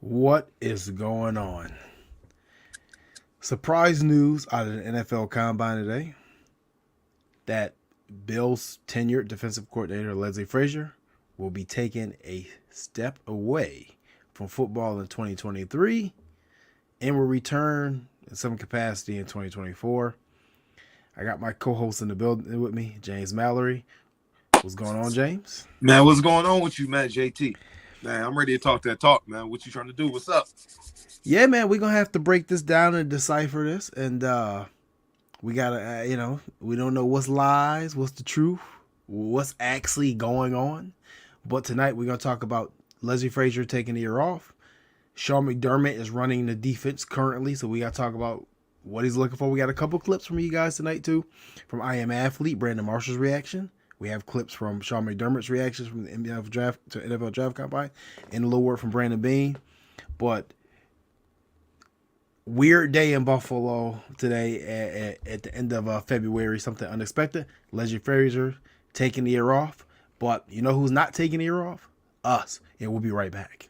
What is going on? Surprise news out of the NFL Combine today that Bills' tenured defensive coordinator Leslie Frazier will be taking a step away from football in 2023 and will return in some capacity in 2024. I got my co-host in the building with me, James Mallory. What's going on, James? Man, what's going on with you, man, JT? Man, I'm ready to talk that talk, man. What you trying to do? What's up? Yeah, man, we're going to have to break this down and decipher this. And we got to, we don't know what's lies, what's the truth, what's actually going on. But tonight we're going to talk about Leslie Frazier taking the year off. Sean McDermott is running the defense currently, so we got to talk about what he's looking for. We got a couple clips from you guys tonight, too, from I Am Athlete, Brandon Marshall's reaction. We have clips from Sean McDermott's reactions from the NFL draft combine, and a little word from Brandon Beane. But weird day in Buffalo today at the end of February, something unexpected. Leslie Frazier taking the year off. But you know who's not taking the year off? Us. And we'll be right back.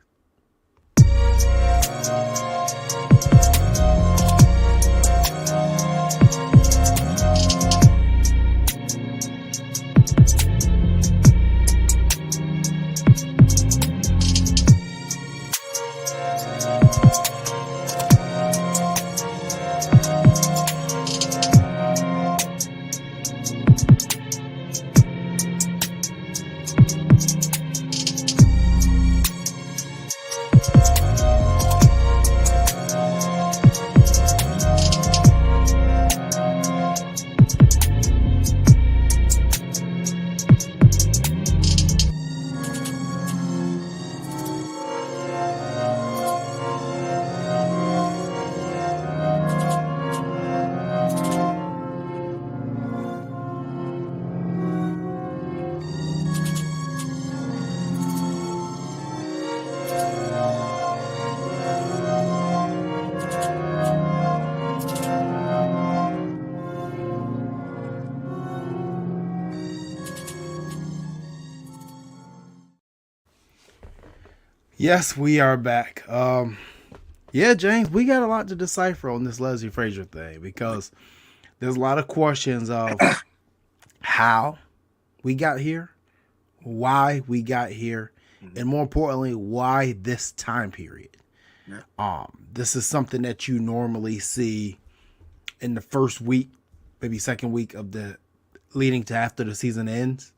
Yes, we are back. Yeah, James, we got a lot to decipher on this Leslie Frazier thing because there's a lot of questions of how we got here, why we got here, and more importantly, why this time period. Yeah. This is something that you normally see in the first week, maybe second week of the leading to after the season ends.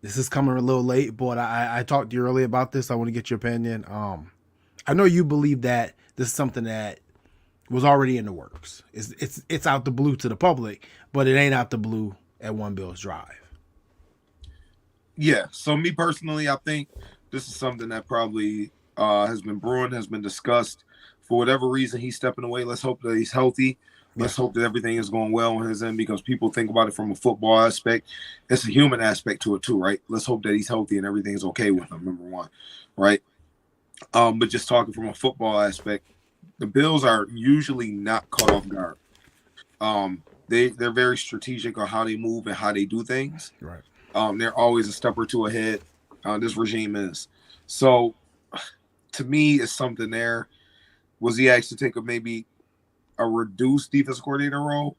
This is coming a little late, but I talked to you earlier about this. I want to get your opinion. I know you believe that this is something that was already in the works. It's out the blue to the public, but it ain't out the blue at One Bills Drive. Yeah. So me personally, I think this is something that probably has been brewing, has been discussed. For whatever reason, he's stepping away. Let's hope that he's healthy. Let's hope that everything is going well on his end because people think about it from a football aspect. It's a human aspect to it too, right? Let's hope that he's healthy and everything's okay with him, number one, right? But just talking from a football aspect, the Bills are usually not caught off guard. They're very strategic on how they move and how they do things. Right. They're always a step or two ahead. This regime is. So, to me, it's something there. Was he asked to take maybe a reduced defense coordinator role?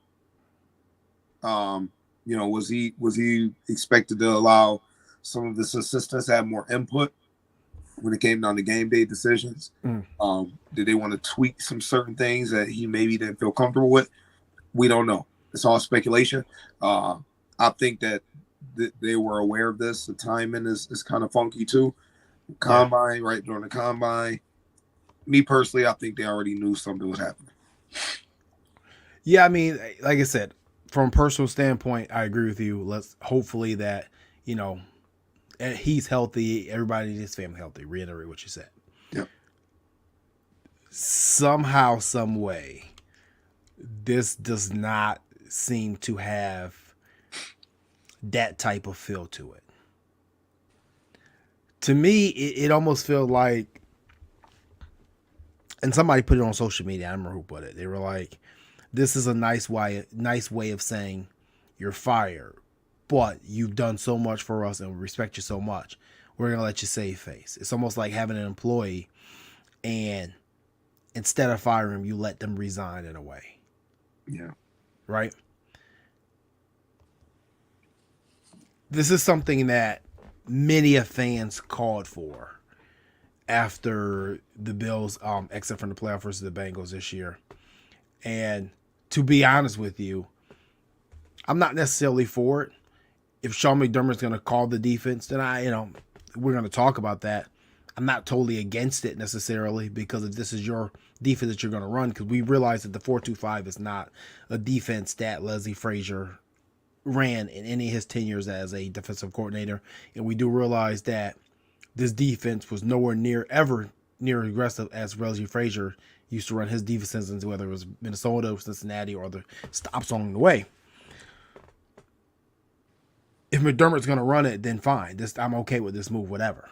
Was he expected to allow some of his assistants to have more input when it came down to game day decisions? Did they want to tweak some certain things that he maybe didn't feel comfortable with? We don't know. It's all speculation. I think that they were aware of this. The timing is kind of funky too. Combine, right during the combine. Me personally, I think they already knew something was happening. Yeah, I mean, like I said, from a personal standpoint, I agree with you. Let's hopefully that, he's healthy, everybody in his family healthy. Reiterate what you said. Yep. Somehow, some way, this does not seem to have that type of feel to it. To me, it almost feels like, and somebody put it on social media, I don't remember who put it. They were like, this is a nice way of saying you're fired, but you've done so much for us and we respect you so much. We're going to let you save face. It's almost like having an employee and instead of firing him, you let them resign in a way. Yeah. Right? This is something that many of fans called for after the Bills exit from the playoff versus the Bengals this year. And to be honest with you, I'm not necessarily for it. If Sean McDermott's going to call the defense, then we're going to talk about that. I'm not totally against it necessarily, because if this is your defense that you're going to run, because we realize that the 4-2-5 is not a defense that Leslie Frazier ran in any of his tenures as a defensive coordinator. And we do realize that this defense was nowhere near aggressive as Leslie Frazier used to run his defenses, whether it was Minnesota, Cincinnati, or other stops along the way. If McDermott's going to run it, then fine. I'm okay with this move, whatever.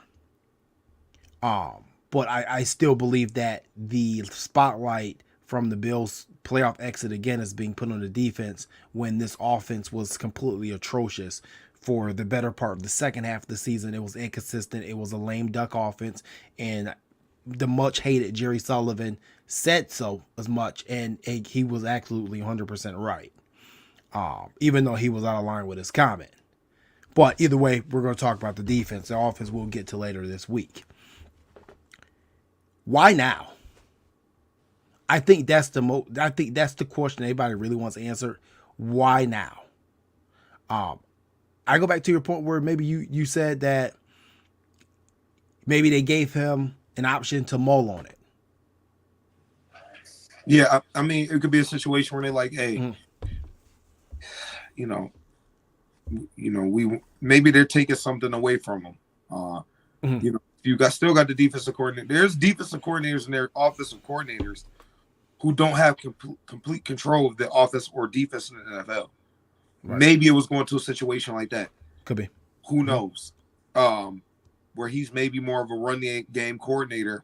But I still believe that the spotlight from the Bills' playoff exit again is being put on the defense when this offense was completely atrocious for the better part of the second half of the season. It was inconsistent. It was a lame duck offense, and the much hated Jerry Sullivan said so as much, and he was absolutely 100% right, even though he was out of line with his comment. But either way, we're going to talk about the defense. The offense we'll get to later this week. Why now? I think that's the question everybody really wants answered. Why now? I go back to your point where maybe you said that maybe they gave him an option to mull on it. Yeah, I mean, it could be a situation where they're like, hey, we maybe they're taking something away from him. You still got the defensive coordinator. There's defensive coordinators and there's offensive coordinators who don't have complete control of the offense or defense in the NFL. Right. Maybe it was going to a situation like that. Could be. Who knows? Where he's maybe more of a run game coordinator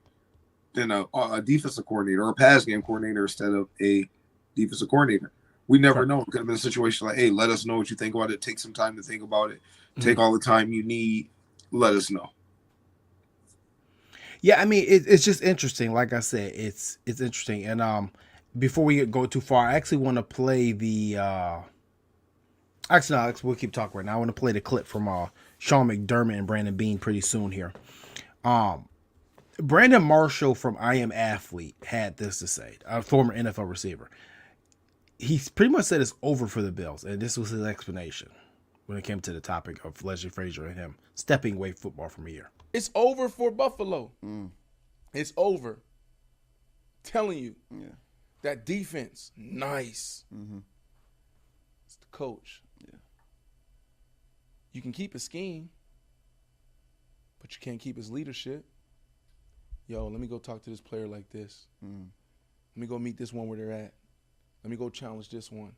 than a defensive coordinator or a pass game coordinator instead of a defensive coordinator. We never know. It could have been a situation like, hey, let us know what you think about it. Take some time to think about it. Take all the time you need. Let us know. Yeah, I mean, it's just interesting. Like I said, it's interesting. And before we go too far, I actually want to play the actually, no, we'll keep talking right now. I want to play the clip from Sean McDermott and Brandon Beane pretty soon here. Brandon Marshall from I Am Athlete had this to say, a former NFL receiver. He pretty much said it's over for the Bills, and this was his explanation when it came to the topic of Leslie Frazier and him stepping away football from here. It's over for Buffalo. It's over. Telling you. Yeah. That defense, nice. It's the coach. Yeah. You can keep his scheme, but you can't keep his leadership. Yo, let me go talk to this player like this. Let me go meet this one where they're at. Let me go challenge this one.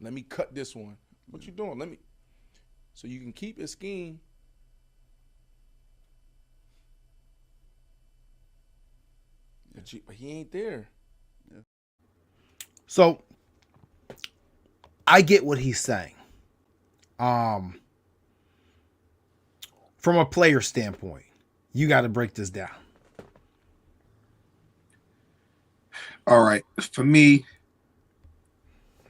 Let me cut this one. What you doing? So you can keep his scheme. But he ain't there. Yeah. So I get what he's saying. From a player standpoint, you got to break this down. All right. For me,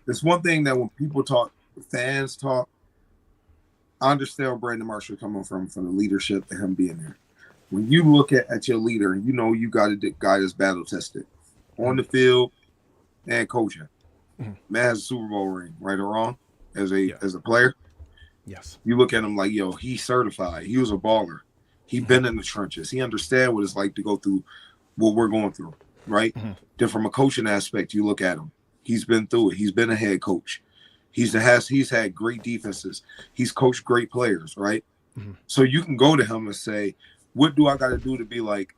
it's one thing that when people talk, fans talk, I understand where Brandon Marshall coming from the leadership and him being there. When you look at your leader, you got a guy that's battle tested on the field and coaching. Man has a Super Bowl ring, right or wrong, as a player. Yes. You look at him like, yo, he's certified. He was a baller. He been in the trenches. He understands what it's like to go through what we're going through, right? Then from a coaching aspect, you look at him. He's been through it. He's been a head coach. He's had great defenses. He's coached great players, right? So you can go to him and say, what do I got to do to be like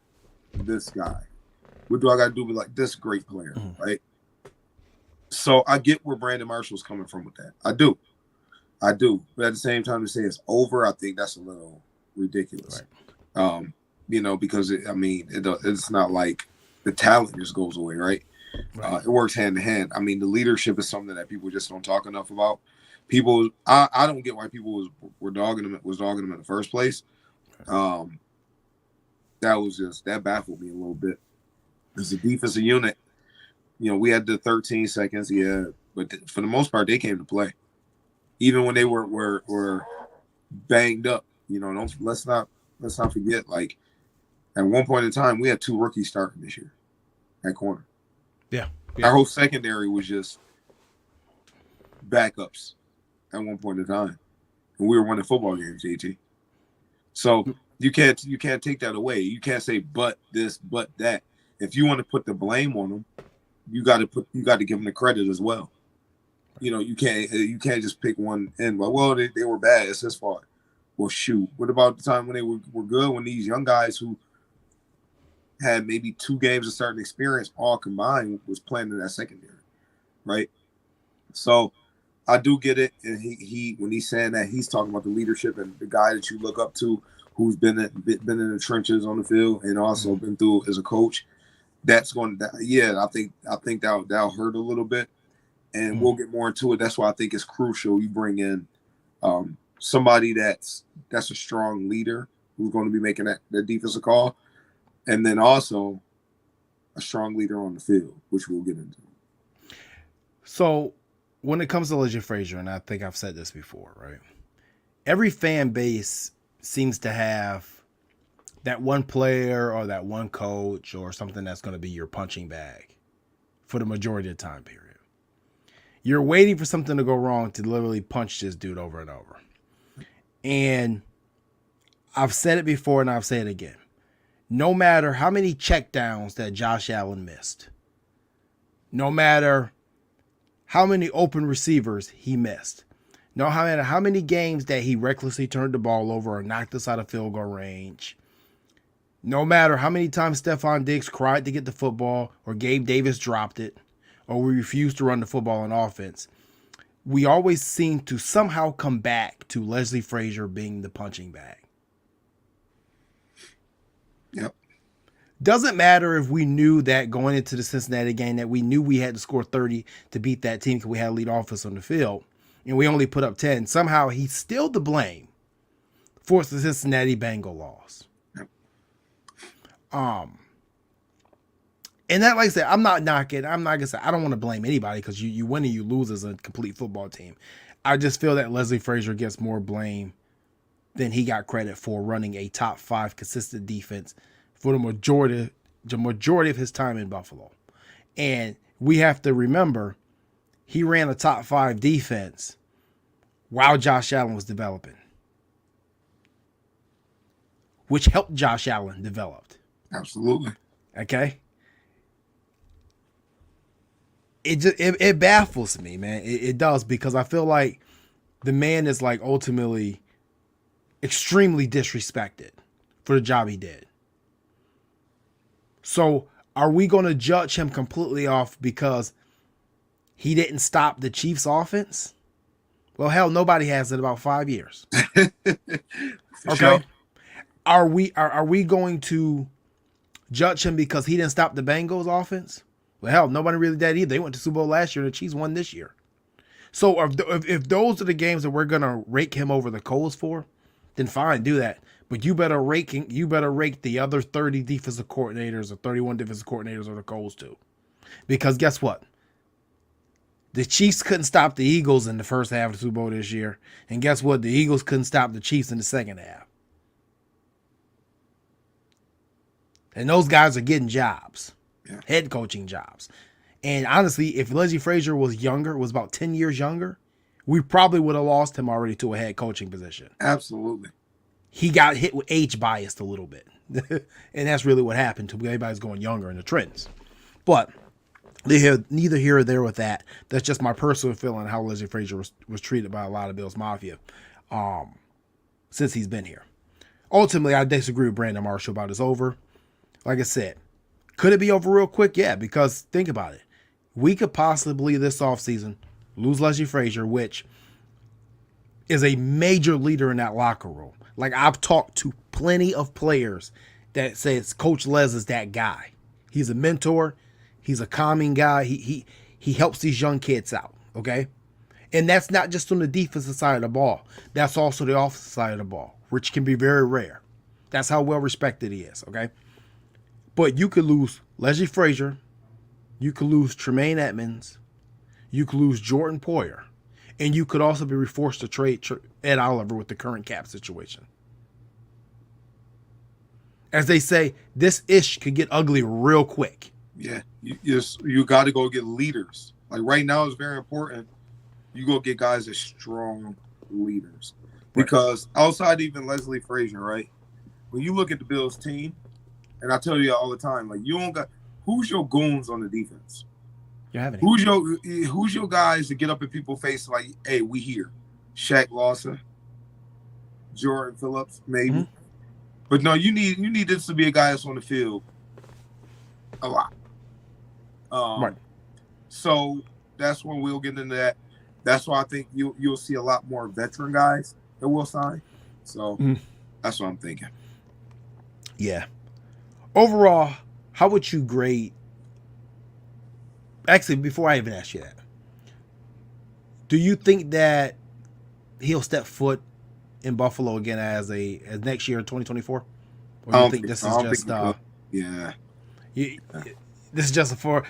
this guy? What do I got to do to be like this great player, right? So I get where Brandon Marshall's coming from with that. I do. But at the same time, to say it's over, I think that's a little ridiculous. Right. Because it's not like the talent just goes away, right? It works hand in hand. I mean, the leadership is something that people just don't talk enough about. People, I don't get why people were dogging him in the first place. That baffled me a little bit. As a defensive unit, we had the 13 seconds, yeah, but for the most part, they came to play, even when they were banged up. Let's not forget. Like at one point in time, we had 2 rookies starting this year at corner. Yeah. Our whole secondary was just backups at one point in time, and we were winning football games. JT. So you can't take that away. You can't say but this, but that. If you want to put the blame on them, you got to give them the credit as well. You can't just pick one end. Well, they were bad. It's his fault. Well, shoot. What about the time when they were good? When these young guys who had maybe 2 games of starting experience all combined was playing in that secondary, right? So I do get it. And he when he's saying that, he's talking about the leadership and the guy that you look up to, who's been in the trenches on the field and also been through as a coach. That's going to, I think that'll hurt a little bit, and we'll get more into it. That's why I think it's crucial you bring in somebody that's a strong leader who's going to be making that defensive call, and then also a strong leader on the field, which we'll get into. So when it comes to Leslie Frazier, and I think I've said this before, right? Every fan base seems to have that one player or that one coach or something that's going to be your punching bag for the majority of the time period. You're waiting for something to go wrong to literally punch this dude over and over. And I've said it before and I'll say it again. No matter how many checkdowns that Josh Allen missed, no matter how many open receivers he missed, no matter how many games that he recklessly turned the ball over or knocked us out of field goal range, no matter how many times Stephon Diggs cried to get the football or Gabe Davis dropped it or we refused to run the football on offense, we always seem to somehow come back to Leslie Frazier being the punching bag. Yep. Doesn't matter if we knew that going into the Cincinnati game that we knew we had to score 30 to beat that team because we had a lead offense on the field and we only put up 10. Somehow he's still to blame for the Cincinnati Bengal loss. And that, like I said, I'm not gonna say I don't want to blame anybody because you win and you lose as a complete football team. I just feel that Leslie Frazier gets more blame than he got credit for running a top 5 consistent defense for the majority of his time in Buffalo. And we have to remember he ran a top 5 defense while Josh Allen was developing, which helped Josh Allen develop. Absolutely. Okay. It baffles me, man. It does, because I feel like the man is like ultimately extremely disrespected for the job he did. So are we going to judge him completely off because he didn't stop the Chiefs offense? Well, hell, nobody has in about 5 years. Okay. Sure. Are we going to judge him because he didn't stop the Bengals offense? Well, hell, nobody really did either. They went to Super Bowl last year and the Chiefs won this year. So if those are the games that we're gonna rake him over the coals for, then fine, do that. But you better rake the other 30 defensive coordinators or 31 defensive coordinators over the coals too. Because guess what? The Chiefs couldn't stop the Eagles in the first half of the Super Bowl this year. And guess what? The Eagles couldn't stop the Chiefs in the second half. And those guys are getting jobs, head coaching jobs. And honestly, if Leslie Frazier was about 10 years younger, we probably would have lost him already to a head coaching position. Absolutely. He got hit with age biased a little bit. And that's really what happened to everybody's going younger in the trends. But neither here or there with that. That's just my personal feeling how Leslie Frazier was treated by a lot of Bills Mafia since he's been here. Ultimately, I disagree with Brandon Marshall about it's over. Like I said, could it be over real quick? Yeah, because think about it. We could possibly this offseason lose Leslie Frazier, which is a major leader in that locker room. Like, I've talked to plenty of players that says Coach Les is that guy. He's a mentor. He's a calming guy. He helps these young kids out, okay? And that's not just on the defensive side of the ball. That's also the offensive side of the ball, which can be very rare. That's how well respected he is, okay? But you could lose Leslie Frazier, you could lose Tremaine Edmunds, you could lose Jordan Poyer, and you could also be forced to trade Ed Oliver with the current cap situation. As they say, this ish could get ugly real quick. Yeah, you got to go get leaders. Like right now, it's very important. You go get guys as strong leaders. Because outside even Leslie Frazier, right? When you look at the Bills team, and I tell you all the time, like you don't got who's your goons on the defense? You have any? Who's your guys to get up in people's face like, hey, we here? Shaq Lawson, Jordan Phillips, maybe. Mm-hmm. But no, you need this to be a guy that's on the field a lot. Right. So that's when we'll get into that. That's why I think you'll see a lot more veteran guys that will sign. So that's what I'm thinking. Yeah. Overall, how would you grade? Actually, before I even ask you that, do you think that he'll step foot in Buffalo again as next year, 2024? Or do you think this is just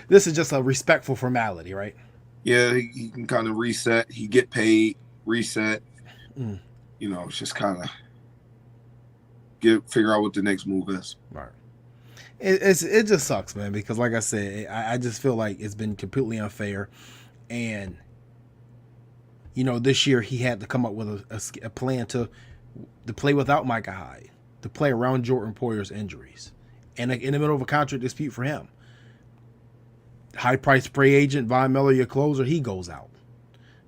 this is just a respectful formality, right? Yeah, he can kind of reset. He get paid, reset. You know, it's just kind of figure out what the next move is. Right. It just sucks, man, because like I said, I just feel like it's been completely unfair, and you know, this year he had to come up with a plan to play without Micah Hyde, to play around Jordan Poyer's injuries, and in the middle of a contract dispute for him. High-priced free agent Von Miller, your closer, he goes out.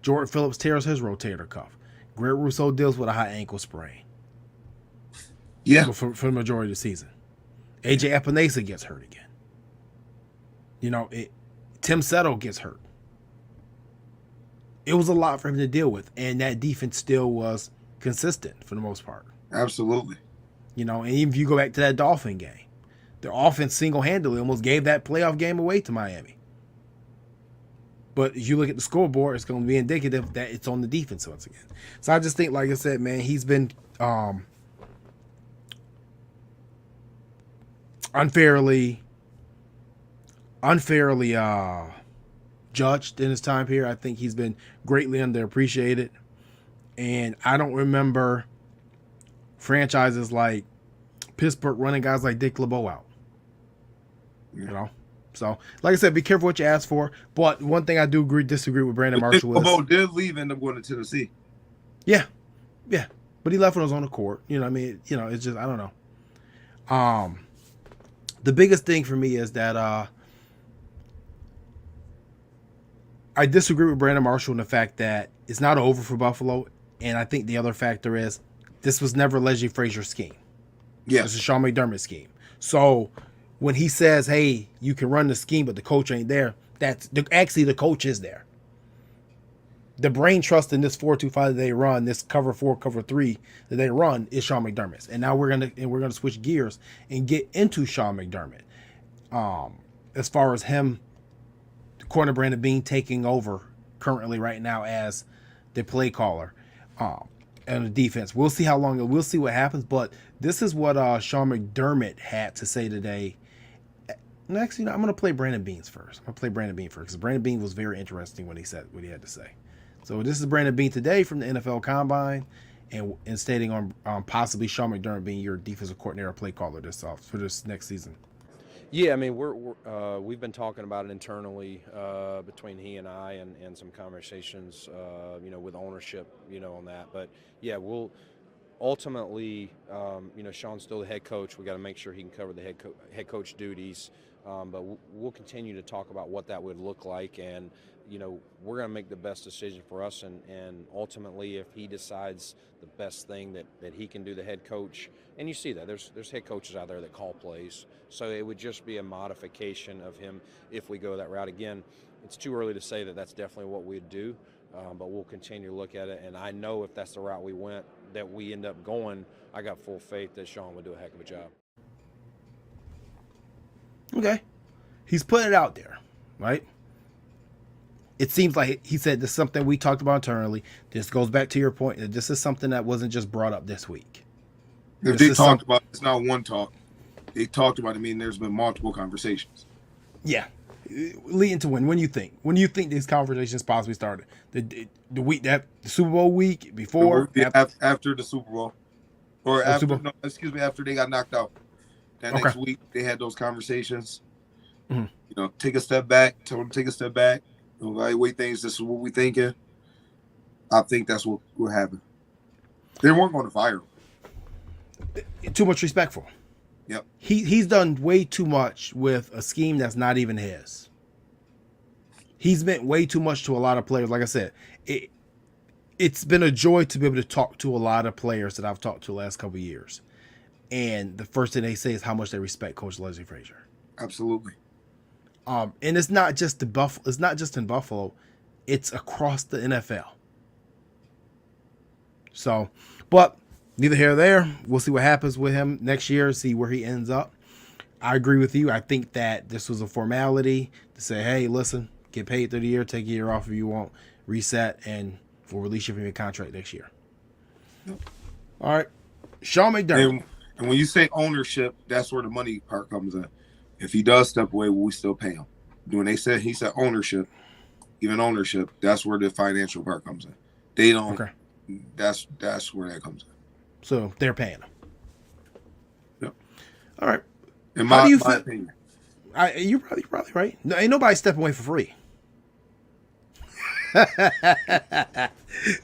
Jordan Phillips tears his rotator cuff. Greg Rousseau deals with a high ankle sprain. Yeah, for the majority of the season. AJ Epinesa gets hurt again. You know, Tim Settle gets hurt. It was a lot for him to deal with, and that defense still was consistent for the most part. Absolutely. You know, and even if you go back to that Dolphin game, their offense single-handedly almost gave that playoff game away to Miami. But if you look at the scoreboard, it's going to be indicative that it's on the defense once again. So I just think, like I said, man, he's been unfairly judged in his time here. I think he's been greatly underappreciated. And I don't remember franchises like Pittsburgh running guys like Dick LeBeau out. You know? So, like I said, be careful what you ask for. But one thing I do disagree with Brandon Marshall is... LeBeau did leave and end up going to Tennessee. Yeah. Yeah. But he left when it was on the court. You know what I mean? You know, it's just, I don't know. The biggest thing for me is that I disagree with Brandon Marshall in the fact that it's not over for Buffalo. And I think the other factor is this was never Leslie Frazier's scheme. Yeah. This is Sean McDermott's scheme. So when he says, hey, you can run the scheme, but the coach ain't there, actually the coach is there. The brain trust in this 4-2-5 that they run, this cover 4, cover 3 that they run is Sean McDermott's. And now we're gonna switch gears and get into Sean McDermott. As far as him, corner Brandon Beane taking over currently right now as the play caller and the defense. We'll see how long. We'll see what happens. But this is what Sean McDermott had to say today. Next, I'm going to play Brandon Beane's first. I'm going to play Brandon Beane first because Brandon Beane was very interesting when he said what he had to say. So this is Brandon Beane today from the NFL Combine and stating on possibly Sean McDermott being your defensive coordinator or play caller for this next season. Yeah, I meeve been talking about it internally between he and I and some conversations, with ownership, on that. But yeah, we'll ultimately, Sean's still the head coach. We got to make sure he can cover the head coach duties. But we'll continue to talk about what that would look like, and we're going to make the best decision for us. And ultimately, if he decides the best thing that he can do, the head coach, and you see that there's head coaches out there that call plays, so it would just be a modification of him if we go that route. Again, it's too early to say that that's definitely what we'd do, but we'll continue to look at it. And I know if that's the route we went, that we end up going, I got full faith that Sean would do a heck of a job. Okay. He's putting it out there, right? It seems like he said this is something we talked about internally. This goes back to your point that this is something that wasn't just brought up this week. If they talked about it, it's not one talk. they talked about it. I mean, there's been multiple conversations. Yeah. Leading to when you think? When do you think these conversations possibly started? The week that the Super Bowl week before? After the Super Bowl. Or after they got knocked out. That next week they had those conversations. Mm-hmm. You know, take a step back, tell them to take a step back, evaluate things. This is what we're thinking. I think that's what happened. They weren't going to fire him. Too much respect for him. Yep. He's done way too much with a scheme that's not even his. He's meant way too much to a lot of players. Like I said, it's been a joy to be able to talk to a lot of players that I've talked to the last couple of years. And the first thing they say is how much they respect Coach Leslie Frazier. Absolutely. And it's not just it's not just in Buffalo, it's across the NFL. So, but neither here nor there. We'll see what happens with him next year, see where he ends up. I agree with you. I think that this was a formality to say, hey, listen, get paid through the year, take a year off if you want, reset, and we'll release you from your contract next year. Yep. All right. Sean McDermott. And when you say ownership, that's where the money part comes in. If he does step away, will we still pay him? When he said ownership, even ownership, that's where the financial part comes in. They don't. Okay. That's where that comes in. So they're paying him. Yep. All right. In my opinion. You're probably right. No, ain't nobody stepping away for free.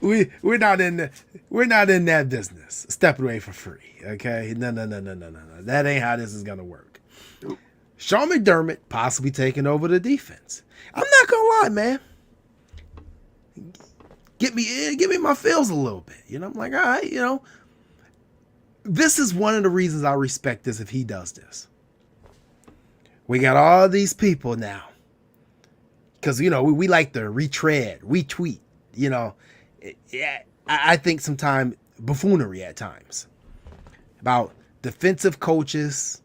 we're not in that business. Stepping away for free. Okay. No. That ain't how this is gonna work. Nope. Sean McDermott possibly taking over the defense. I'm not gonna lie, man. Get me my feels a little bit. You know, I'm like, all right, you know. This is one of the reasons I respect this if he does this. We got all these people now. Because, you know, we like to retweet, you know. Yeah, I think sometimes buffoonery at times about defensive coaches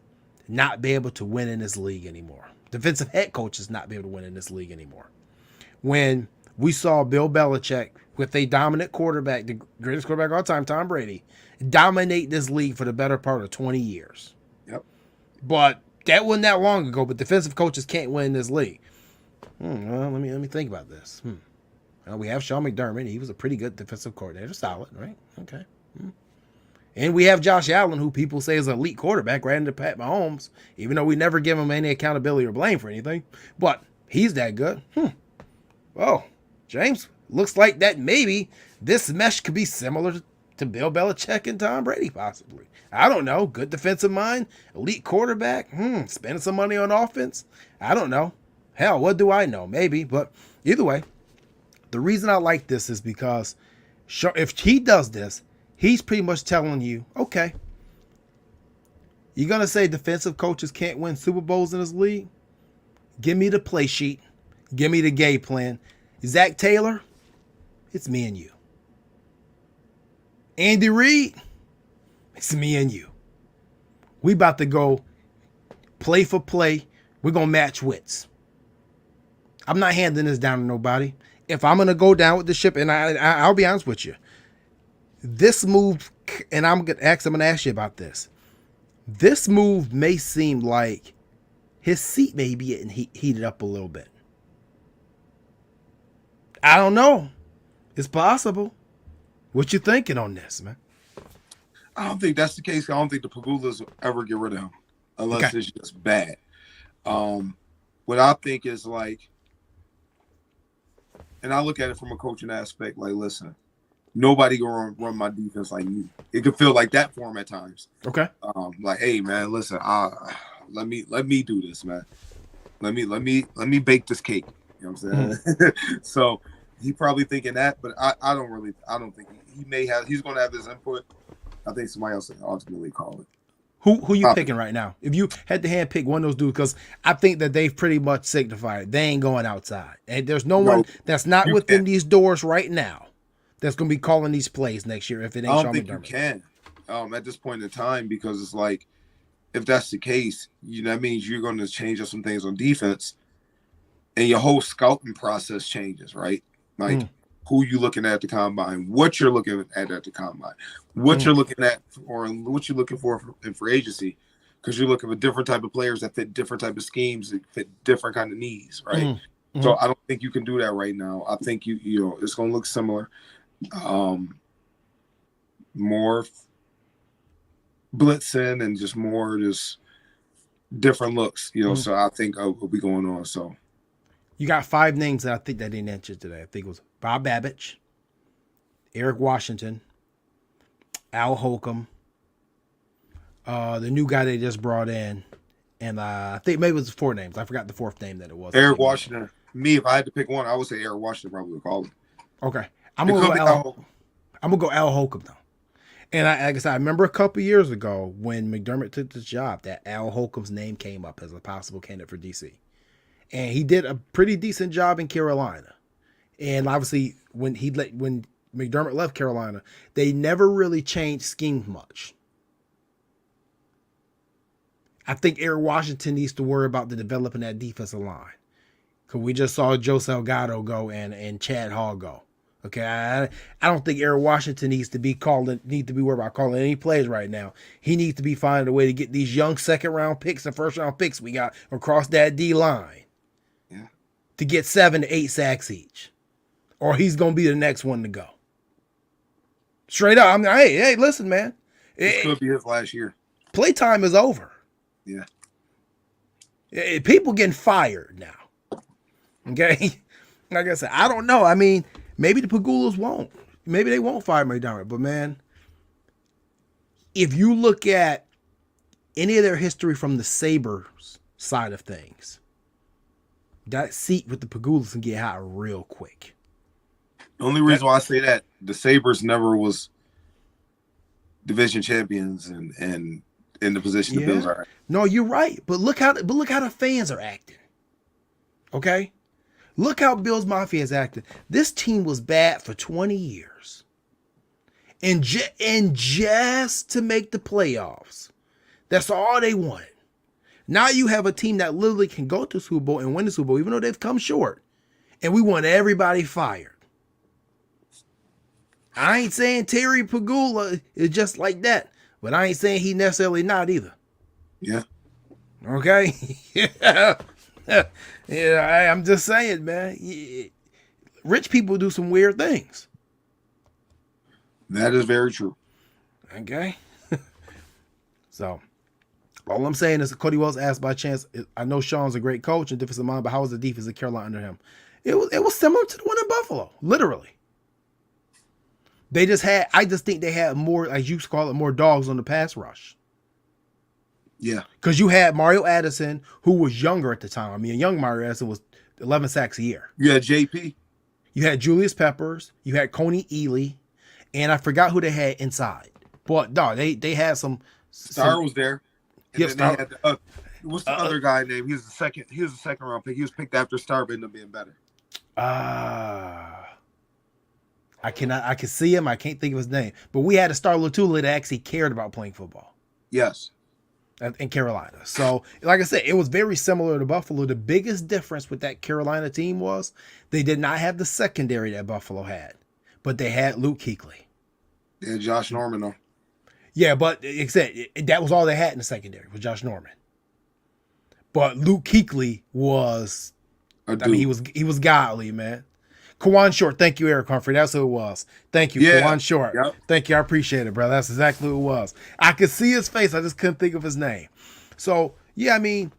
not be able to win in this league anymore. Defensive head coaches not be able to win in this league anymore. When we saw Bill Belichick with a dominant quarterback, the greatest quarterback of all time, Tom Brady, dominate this league for the better part of 20 years. Yep. But that wasn't that long ago, but defensive coaches can't win this league. Well, let me think about this. Well, we have Sean McDermott. He was a pretty good defensive coordinator. Solid, right? Okay. And we have Josh Allen, who people say is an elite quarterback, right into Pat Mahomes, even though we never give him any accountability or blame for anything. But he's that good. Oh, James, looks like that maybe this mesh could be similar to Bill Belichick and Tom Brady, possibly. I don't know. Good defensive mind, elite quarterback, spending some money on offense. I don't know. Hell, what do I know? Maybe. But either way, the reason I like this is because if he does this, he's pretty much telling you, okay, you're going to say defensive coaches can't win Super Bowls in this league? Give me the play sheet. Give me the game plan. Zach Taylor, it's me and you. Andy Reid, it's me and you. We about to go play for play. We're going to match wits. I'm not handing this down to nobody. If I'm going to go down with the ship, and I'll be honest with you, this move, and I'm going to ask you about this. This move may seem like his seat may be getting heated up a little bit. I don't know. It's possible. What you thinking on this, man? I don't think that's the case. I don't think the Pagulas will ever get rid of him unless it's just bad. What I think is like, and I look at it from a coaching aspect, like, listen, nobody gonna run my defense like me. It could feel like that for him at times. Okay. Like, hey man, listen, let me do this, man. Let me bake this cake. You know what I'm saying? So he probably thinking that, but I don't think he's gonna have his input. I think somebody else will ultimately call it. Who you picking right now? If you had to hand pick one of those dudes, because I think that they've pretty much signified they ain't going outside. And there's no one that's not within these doors right now that's going to be calling these plays next year if it ain't Sean McDermott. I don't think you can at this point in time, because it's like, if that's the case, that means you're going to change up some things on defense and your whole scouting process changes, right? Like, who you looking at the combine, what you're looking at the combine, what you're looking at, or what you're looking for in free agency. because you're looking for different type of players that fit different type of schemes, that fit different kind of needs, right? Mm-hmm. So I don't think you can do that right now. I think you know it's going to look similar, more blitzing and just more different looks, you know. So I think will be going on. So you got 5 names that I think that didn't answer today. I think it was Bob Babbage, Eric Washington, Al Holcomb, the new guy they just brought in, and I think maybe it was 4 names. I forgot the 4th name that it was. Eric Washington. Me, if I had to pick one, I would say Eric Washington probably would call him. Okay, I'm gonna go Al Holcomb though. And like I said, I remember a couple years ago when McDermott took this job that Al Holcomb's name came up as a possible candidate for DC. And he did a pretty decent job in Carolina. And obviously, when McDermott left Carolina, they never really changed schemes much. I think Eric Washington needs to worry about the developing that defensive line. Because we just saw Joe Salgado go and Chad Hall go. Okay, I don't think Eric Washington needs to be worried about calling any plays right now. He needs to be finding a way to get these young 2nd-round picks and 1st-round picks we got across that D line. Yeah. To get 7 to 8 sacks each, or he's gonna be the next one to go. Straight up, I mean, hey, listen, man. This could be his last year. Playtime is over. Yeah. People getting fired now. Okay. Like I said, I don't know. I mean, maybe the Pagulas won't. Maybe they won't fire McDermott. But, man, if you look at any of their history from the Sabres side of things, that seat with the Pagulas can get hot real quick. The only reason why I say that, the Sabres never was division champions and in the position the Bills are. No, you're right. But look how the fans are acting. Okay? Look how Bills Mafia is acting. This team was bad for 20 years. And just to make the playoffs. That's all they wanted. Now you have a team that literally can go to the Super Bowl and win the Super Bowl, even though they've come short. And we want everybody fired. I ain't saying Terry Pagula is just like that. But I ain't saying he necessarily not either. Yeah. Okay? Yeah, I'm just saying, man. Rich people do some weird things. That is very true. Okay? So, all I'm saying is Cody Wells asked by chance, I know Sean's a great coach and defensive mind, but how was the defense of Carolina under him? It was similar to the one in Buffalo, literally. I just think they had more, as you call it, more dogs on the pass rush. Yeah. Because you had Mario Addison, who was younger at the time. I mean, a young Mario Addison was 11 sacks a year. You had JP. You had Julius Peppers. You had Coney Ely. And I forgot who they had inside. But, no, they had some. Star was there. And Yes, then they had what's the other guy name? He was the second round pick. He was picked after Star, but ended up being better. I can see him. I can't think of his name. But we had a Star Lotula that actually cared about playing football. Yes. In Carolina. So, like I said, it was very similar to Buffalo. The biggest difference with that Carolina team was they did not have the secondary that Buffalo had, but they had Luke Kuechly. Yeah, Josh Norman, though. Yeah, but except that was all they had in the secondary was Josh Norman. But Luke Kuechly was, he was godly, man. Kawan Short, thank you, Eric Humphrey. That's who it was. Thank you, Kawan Short. Yep. Thank you, I appreciate it, brother. That's exactly who it was. I could see his face, I just couldn't think of his name. So, yeah, I mean,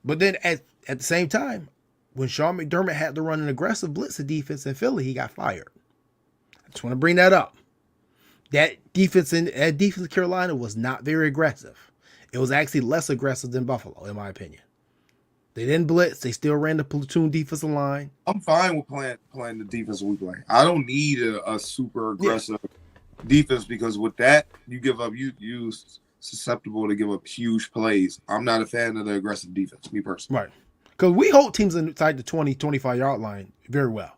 but then at the same time, when Sean McDermott had to run an aggressive blitz defense in Philly, he got fired. I just want to bring that up. That defense in Carolina was not very aggressive. It was actually less aggressive than Buffalo, in my opinion. They didn't blitz. They still ran the platoon defensive line. I'm fine with playing the defense we play. I don't need a super aggressive defense because with that, you give up. You susceptible to give up huge plays. I'm not a fan of the aggressive defense, me personally. Right. Because we hold teams inside the 20, 25-yard line very well.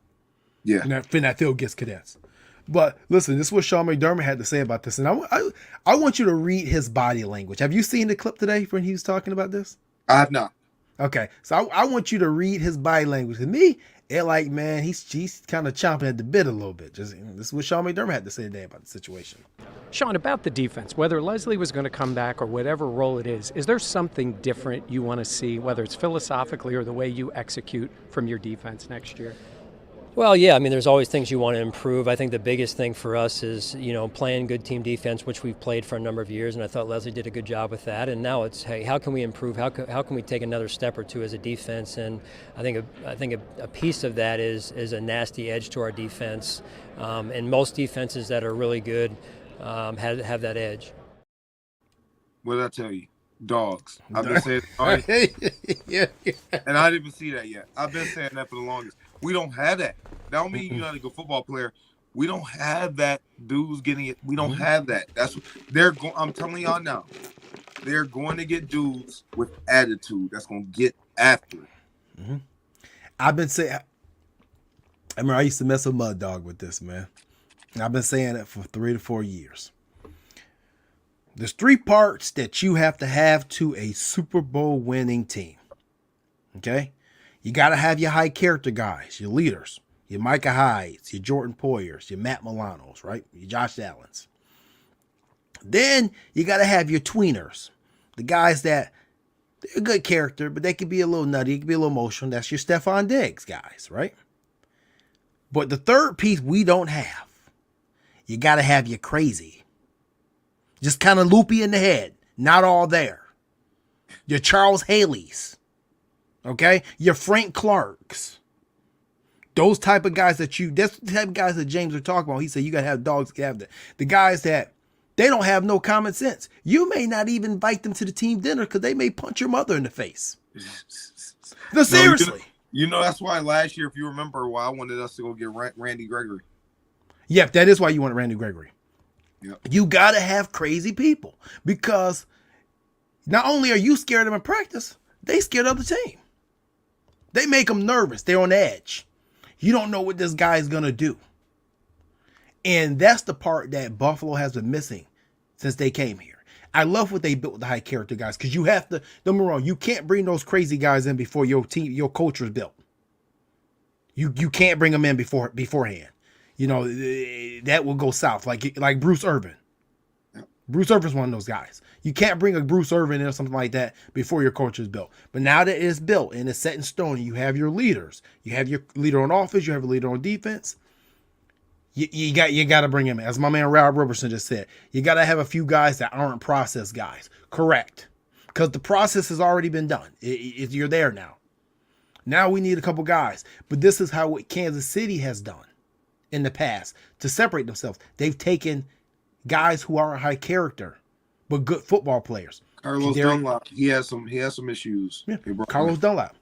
Yeah. And that field gets cadets. But listen, this is what Sean McDermott had to say about this. And I want you to read his body language. Have you seen the clip today when he was talking about this? I have not. Okay, so I want you to read his body language. To me, it like, man, he's kind of chomping at the bit a little bit. Just this is what Sean McDermott had to say today about the situation. Sean, about the defense, whether Leslie was going to come back or whatever role it is there something different you want to see, whether it's philosophically or the way you execute from your defense next year? Well, yeah, I mean, there's always things you want to improve. I think the biggest thing for us is, playing good team defense, which we've played for a number of years, and I thought Leslie did a good job with that. And now it's, hey, how can we improve? How can we take another step or two as a defense? And I think a piece of that is a nasty edge to our defense. And most defenses that are really good have that edge. What did I tell you? Dogs. I've been saying dogs. Yeah. And I didn't even see that yet. I've been saying that for the longest. We don't have that. That don't mean you're not a good football player. We don't have that. Dudes getting it. We don't have that. That's what they're going. I'm telling y'all now. They're going to get dudes with attitude. That's going to get after it. Mm-hmm. I've been saying. I remember I used to mess with Mud Dog with this, man. I've been saying it for 3 to 4 years. There's 3 parts that you have to a Super Bowl winning team. Okay? You got to have your high character guys, your leaders, your Micah Hydes, your Jordan Poyers, your Matt Milanos, right? Your Josh Allens. Then you got to have your tweeners, the guys that they're a good character, but they can be a little nutty, they can be a little emotional. That's your Stephon Diggs guys, right? But the third piece we don't have. You got to have your crazy. Just kind of loopy in the head. Not all there. Your Charles Haley's. Okay? Your Frank Clarks. Those type of guys that's the type of guys that James are talking about. He said you got to have dogs. You have the guys that they don't have no common sense. You may not even invite them to the team dinner because they may punch your mother in the face. No, seriously. That's why last year, if you remember, why I wanted us to go get Randy Gregory. Yep, that is why you wanted Randy Gregory. Yep. You got to have crazy people because not only are you scared of them in practice, they scared of the team. They make them nervous. They're on edge. You don't know what this guy is going to do. And that's the part that Buffalo has been missing since they came here. I love what they built with the high character guys because you have to, don't get me wrong, you can't bring those crazy guys in before your team, your culture is built. You can't bring them in beforehand. That will go south like Bruce Irvin. Bruce Irvin's one of those guys. You can't bring a Bruce Irvin in or something like that before your culture is built. But now that it's built and it's set in stone, you have your leaders. You have your leader on offense. You have a leader on defense. You got to bring him in. As my man Rob Robertson just said, you got to have a few guys that aren't process guys. Correct. Because the process has already been done. You're there now. Now we need a couple guys. But this is how what Kansas City has done in the past to separate themselves. They've taken guys who aren't high character, but good football players. Carlos Dunlap, he has some issues. Yeah. Carlos Dunlap,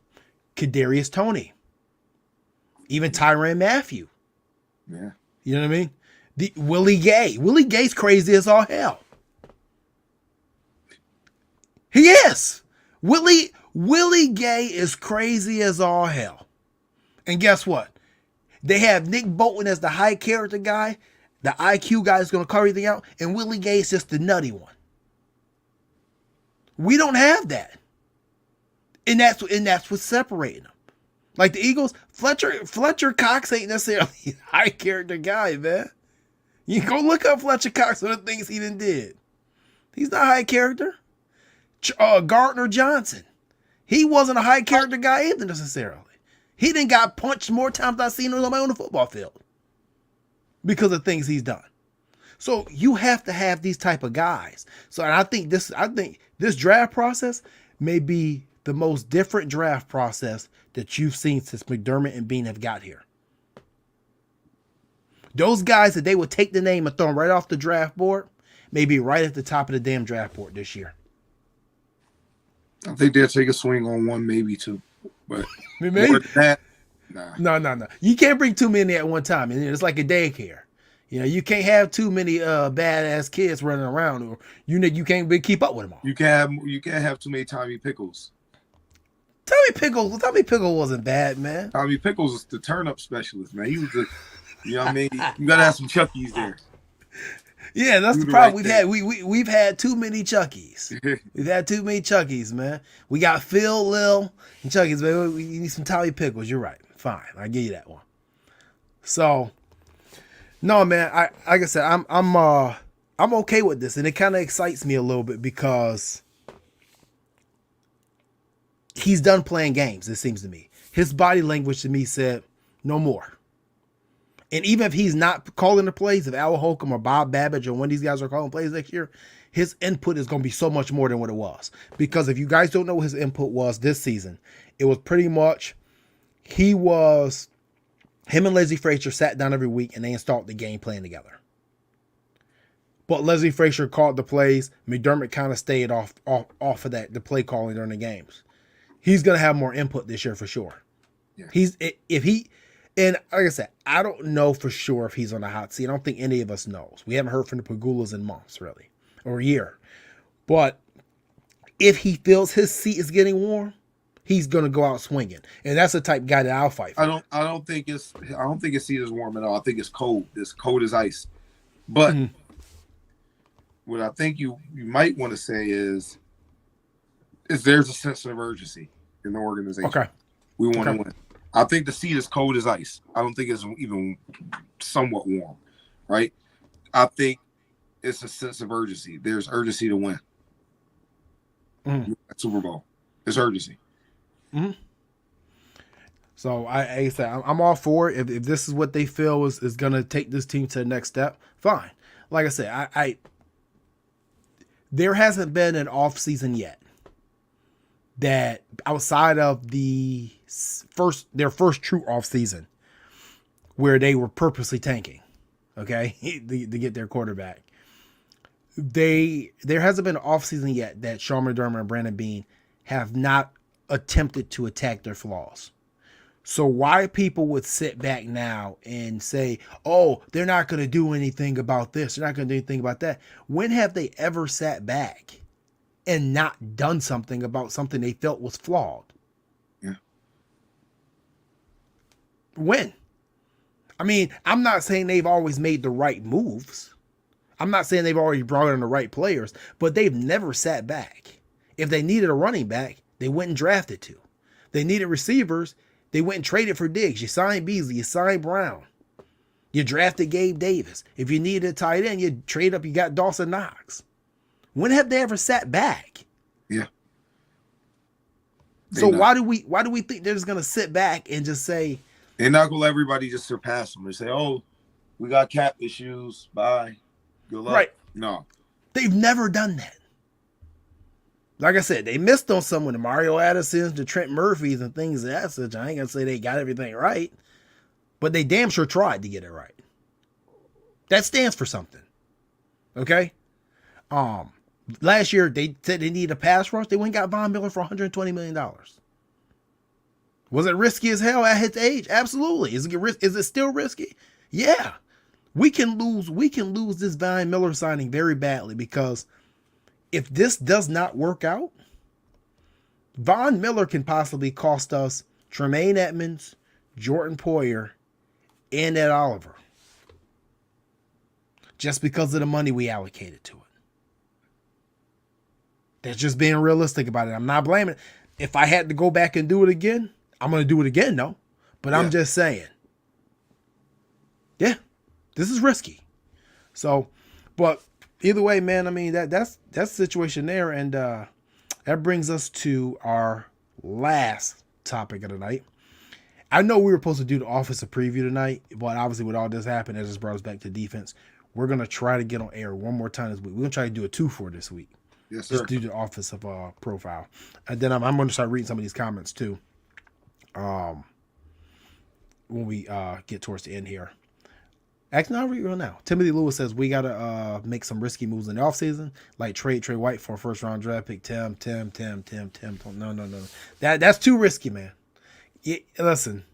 Kadarius Toney, even Tyrann Mathieu. Yeah. You know what I mean? Willie Gay. Willie Gay's crazy as all hell. He is. Willie Gay is crazy as all hell. And guess what? They have Nick Bolton as the high character guy. The IQ guy is going to carry everything out. And Willie Gay is just the nutty one. We don't have that. And that's what's separating them. Like the Eagles, Fletcher Cox ain't necessarily a high character guy, man. You go look up Fletcher Cox for the things he did. He's not high character. Gardner Johnson, he wasn't a high character guy either necessarily. He didn't got punched more times than I've seen him on the football field because of things he's done. So you have to have these type of guys. So and I think this draft process may be the most different draft process that you've seen since McDermott and Beane have got here. Those guys that they would take the name and throw them right off the draft board may be right at the top of the damn draft board this year. I think they'll take a swing on one, maybe two. But maybe more than that, nah. No. You can't bring too many at one time. And it's like a daycare. You can't have too many badass kids running around, or you can't keep up with them all. You can't have too many Tommy Pickles. Tommy Pickles wasn't bad, man. Tommy Pickles was the turnip specialist, man. He was the, you know what I mean? You gotta have some Chuckies there. Yeah, that's the problem. We've had too many Chuckies. We've had too many Chuckies, man. We got Phil, Lil, and Chuckies, man. We need some Tommy Pickles. You're right. Fine, I give you that one. So, no, man. Like I said, I'm okay with this, and it kind of excites me a little bit because he's done playing games. It seems to me, his body language to me said no more. And even if he's not calling the plays, if Al Holcomb or Bob Babbage or one of these guys are calling plays next year, his input is going to be so much more than what it was. Because if you guys don't know what his input was this season, it was pretty much him and Leslie Frazier sat down every week and they installed the game plan together. But Leslie Frazier called the plays. McDermott kind of stayed off of that, the play calling during the games. He's going to have more input this year for sure. Yeah. And like I said, I don't know for sure if he's on the hot seat. I don't think any of us knows. We haven't heard from the Pagulas in months, really, or a year. But if he feels his seat is getting warm, he's gonna go out swinging, and that's the type of guy that I'll fight for. I don't think his seat is warm at all. I think it's cold. It's cold as ice. But what I think you might want to say is there's a sense of urgency in the organization. Okay, we want to win. I think the seat is cold as ice. I don't think it's even somewhat warm, right? I think it's a sense of urgency. There's urgency to win. Super Bowl. It's urgency. So I said I'm all for it. If this is what they feel is going to take this team to the next step, fine. Like I said, I there hasn't been an off season yet that outside of their first true off season where they were purposely tanking, okay, to get their quarterback. There hasn't been an off season yet that Sean McDermott and Brandon Beane have not attempted to attack their flaws. So why people would sit back now and say, oh, they're not going to do anything about this, they're not going to do anything about that. When have they ever sat back and not done something about something they felt was flawed? Yeah. When? I mean, I'm not saying they've always made the right moves. I'm not saying they've already brought in the right players, but they've never sat back. If they needed a running back, they went and drafted two. They needed receivers, they went and traded for Diggs. You signed Beasley, you signed Brown. You drafted Gabe Davis. If you needed a tight end, you trade up, you got Dawson Knox. When have they ever sat back? Yeah. So why do we think they're just gonna sit back and just say they're not gonna let everybody just surpass them? They say, oh, we got cap issues. Bye. Good luck. Right. No. They've never done that. Like I said, they missed on some of the Mario Addisons, the Trent Murphys, and things of that such. I ain't gonna say they got everything right, but they damn sure tried to get it right. That stands for something. Okay? Last year they said they need a pass rush. They went and got Von Miller for $120 million. Was it risky as hell at his age? Absolutely. Is it still risky? Yeah. We can lose this Von Miller signing very badly, because if this does not work out, Von Miller can possibly cost us Tremaine Edmunds, Jordan Poyer, and Ed Oliver, just because of the money we allocated to it. That's just being realistic about it. I'm not blaming it. If I had to go back and do it again, I'm going to do it again, though. But I'm just saying, yeah, this is risky. So, but either way, man, I mean, that's the situation there. And that brings us to our last topic of the night. I know we were supposed to do the offensive preview tonight, but obviously with all this happening, it just brought us back to defense. We're going to try to get on air one more time this week. We're going to try to do a 2-for this week. Yes, sir. Just do the offensive profile. And then I'm going to start reading some of these comments too. When we get towards the end here. Actually, I'll read real now. Timothy Lewis says we got to make some risky moves in the offseason, like trade Trey White for a first-round draft pick. Tim. No. That's too risky, man. Listen,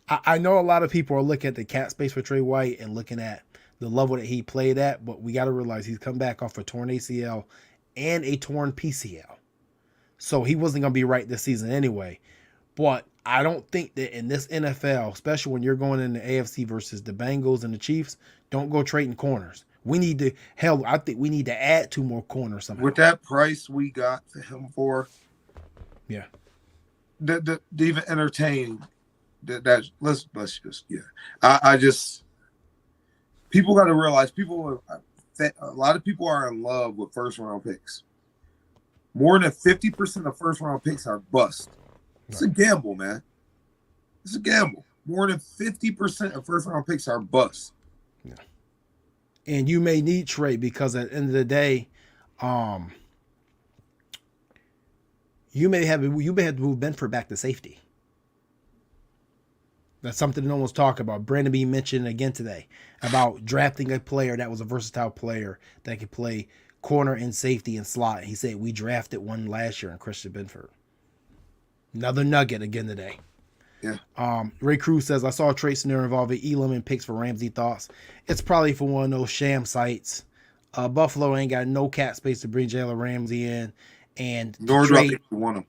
I know a lot of people are looking at the cap space for Trey White and looking at the level that he played at, but we got to realize he's come back off a torn ACL and a torn PCL. So he wasn't going to be right this season anyway. But I don't think that in this NFL, especially when you're going in the AFC versus the Bengals and the Chiefs, don't go trading corners. We need to, I think we need to add 2 more corners somehow. With that price we got him for, yeah, to even entertain let's just I just people got to realize a lot of people are in love with first round picks. More than 50% of first round picks are bust. It's a gamble, man. It's a gamble. More than 50% of first round picks are bust. Yeah. And you may need Trey because at the end of the day, you may have to move Benford back to safety. That's something no one's talking about. Brandon Beane mentioned again today about drafting a player that was a versatile player that could play corner and safety and slot. He said we drafted one last year in Christian Benford. Another nugget again today. Yeah. Ray Cruz says, I saw a trade scenario involving Elam and picks for Ramsey. Thoughts? It's probably for one of those sham sites. Buffalo ain't got no cap space to bring Jalen Ramsey in. And nor do I think you want him.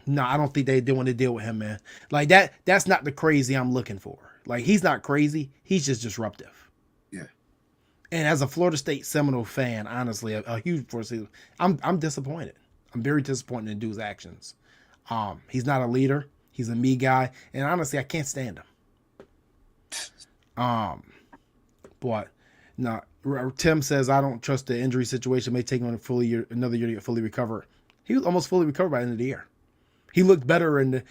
No, I don't think they want to deal with him, man. Like that's not the crazy I'm looking for. Like he's not crazy. He's just disruptive. Yeah. And as a Florida State Seminole fan, honestly, a huge force. I'm disappointed. I'm very disappointed in dude's actions. He's not a leader. He's a me guy, and honestly, I can't stand him. But no, Tim says I don't trust the injury situation. May take him another year to get fully recovered. He was almost fully recovered by the end of the year. He looked better and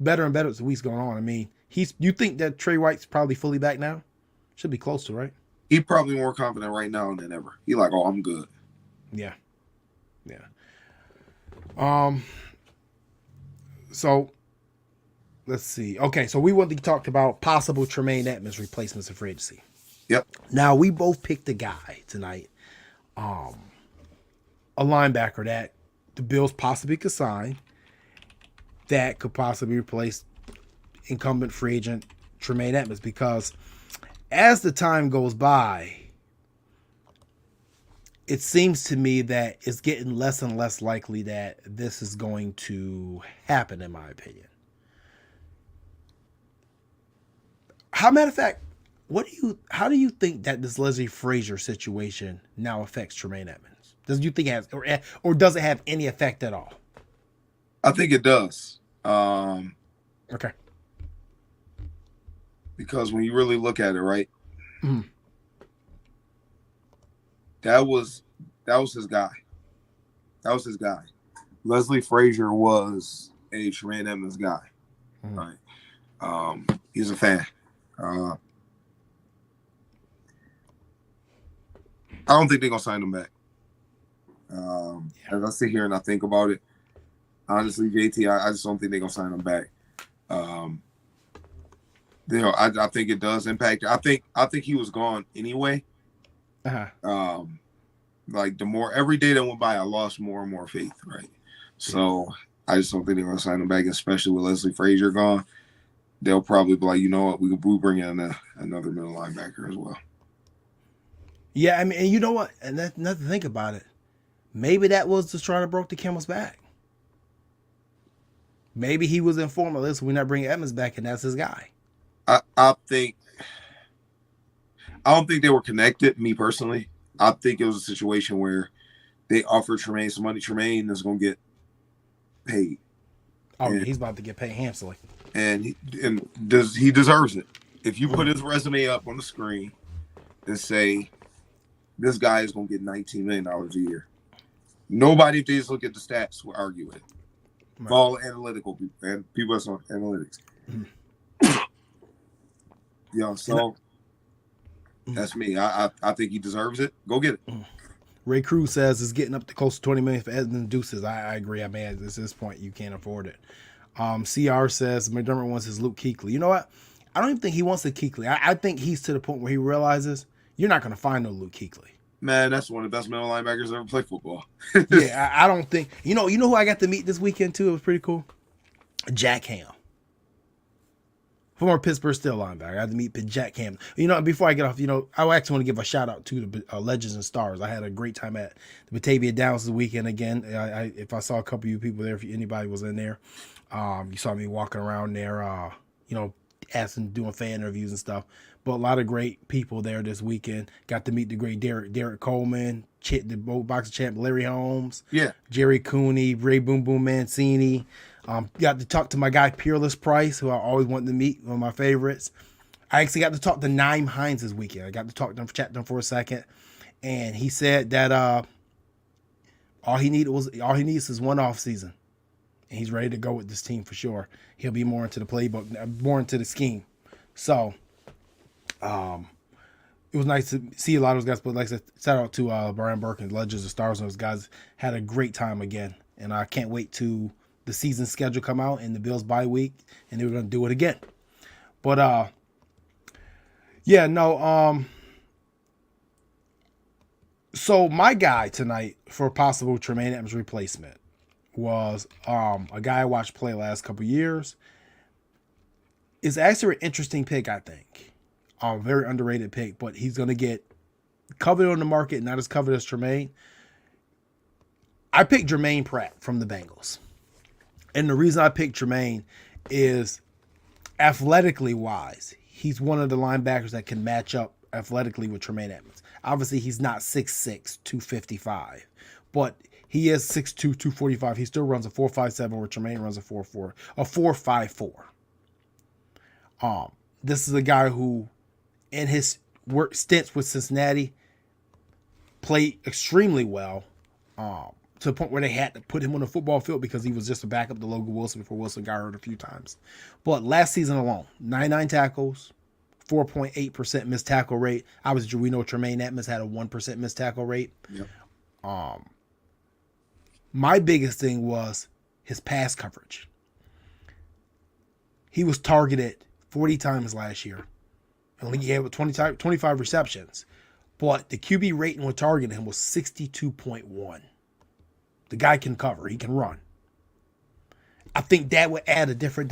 better as the weeks going on. I mean, you think that Trey White's probably fully back now? Should be close to, right? He's probably more confident right now than ever. He like, oh, I'm good. Yeah. So let's see. Okay, so we want to talk about possible Tremaine Edmunds replacements in free agency. Yep. Now we both picked a guy tonight, a linebacker that the Bills possibly could sign that could possibly replace incumbent free agent Tremaine Edmunds, because as the time goes by, it seems to me that it's getting less and less likely that this is going to happen, in my opinion. Matter of fact, how do you think that this Leslie Frazier situation now affects Tremaine Edmunds? Does you think it has, or does it have any effect at all? I think it does. Okay. Because when you really look at it, right? Mm. That was his guy. That was his guy. Leslie Frazier was a Tremaine Edmunds guy. Mm. Right. He's a fan. I don't think they're gonna sign him back. As I sit here and I think about it, honestly, JT, I just don't think they're gonna sign him back. I think it does impact. I think he was gone anyway. Uh-huh. Like the more every day that went by, I lost more and more faith. Right. So I just don't think they're gonna sign him back, especially with Leslie Frazier gone. They'll probably be like, you know what, we bring in another middle linebacker as well. Yeah, I mean, and you know what? And that's nothing to think about it. Maybe that was just trying to broke the camel's back. Maybe he was informed of this. We're not bringing Edmunds back, and that's his guy. I don't think they were connected, me personally. I think it was a situation where they offered Tremaine some money. Tremaine is going to get paid. Oh, he's about to get paid handsomely. And he deserves it. If you put his resume up on the screen and say, this guy is going to get $19 million a year, nobody, if they just look at the stats, will argue it. Right. All analytical people and people that's on analytics. So that's me. I think he deserves it. Go get it. Ray Cruz says it's getting up to close to $20 million for Edmunds Deuces. I agree. I mean, at this point, you can't afford it. CR says McDermott wants his Luke Kuechly. You know what? I don't even think he wants the Kuechly. I think he's to the point where he realizes you're not going to find no Luke Kuechly. Man, that's one of the best middle linebackers ever played football. Yeah, I don't think. You know who I got to meet this weekend too? It was pretty cool. Jack Ham. Former Pittsburgh Steel linebacker. I had to meet Jack Ham. Before I get off, I actually want to give a shout out to the Legends and Stars. I had a great time at the Batavia Downs this weekend again. If I saw a couple of you people there, if anybody was in there, you saw me walking around there, doing fan interviews and stuff. But a lot of great people there this weekend. Got to meet the great Derek Coleman, the boxing champ Larry Holmes, yeah, Jerry Cooney, Ray Boom Boom Mancini. Got to talk to my guy Peerless Price, who I always wanted to meet, one of my favorites. I actually got to talk to Naeem Hines this weekend. I got to talk to him, chat to him for a second, and he said that all he needs is one off season, and he's ready to go with this team for sure. He'll be more into the playbook, more into the scheme. So, it was nice to see a lot of those guys. But like I said, shout out to Brian Burke and Legends of Stars, and those guys had a great time again, and I can't wait to the season schedule come out and the Bills bye week, and they were going to do it again. But so my guy tonight for possible Tremaine Edmunds replacement was a guy I watched play last couple years. It's actually an interesting pick, I think. A very underrated pick, but he's going to get coveted on the market, not as coveted as Tremaine. I picked Jermaine Pratt from the Bengals. And the reason I picked Tremaine is athletically wise, he's one of the linebackers that can match up athletically with Tremaine Edmunds. Obviously, he's not 6'6", 255, but he is 6'2", 245. He still runs a 4.57 where Tremaine runs a 4.54. This is a guy who, in his work stints with Cincinnati, played extremely well. To the point where they had to put him on the football field because he was just a backup to Logan Wilson before Wilson got hurt a few times. But last season alone, 99 tackles, 4.8% missed tackle rate. Obviously, we know Tremaine Edmunds had a 1% missed tackle rate. Yep. My biggest thing was his pass coverage. He was targeted 40 times last year. Only he had 25 receptions. But the QB rating when targeting him was 62.1. The guy can cover. He can run. I think that would add a different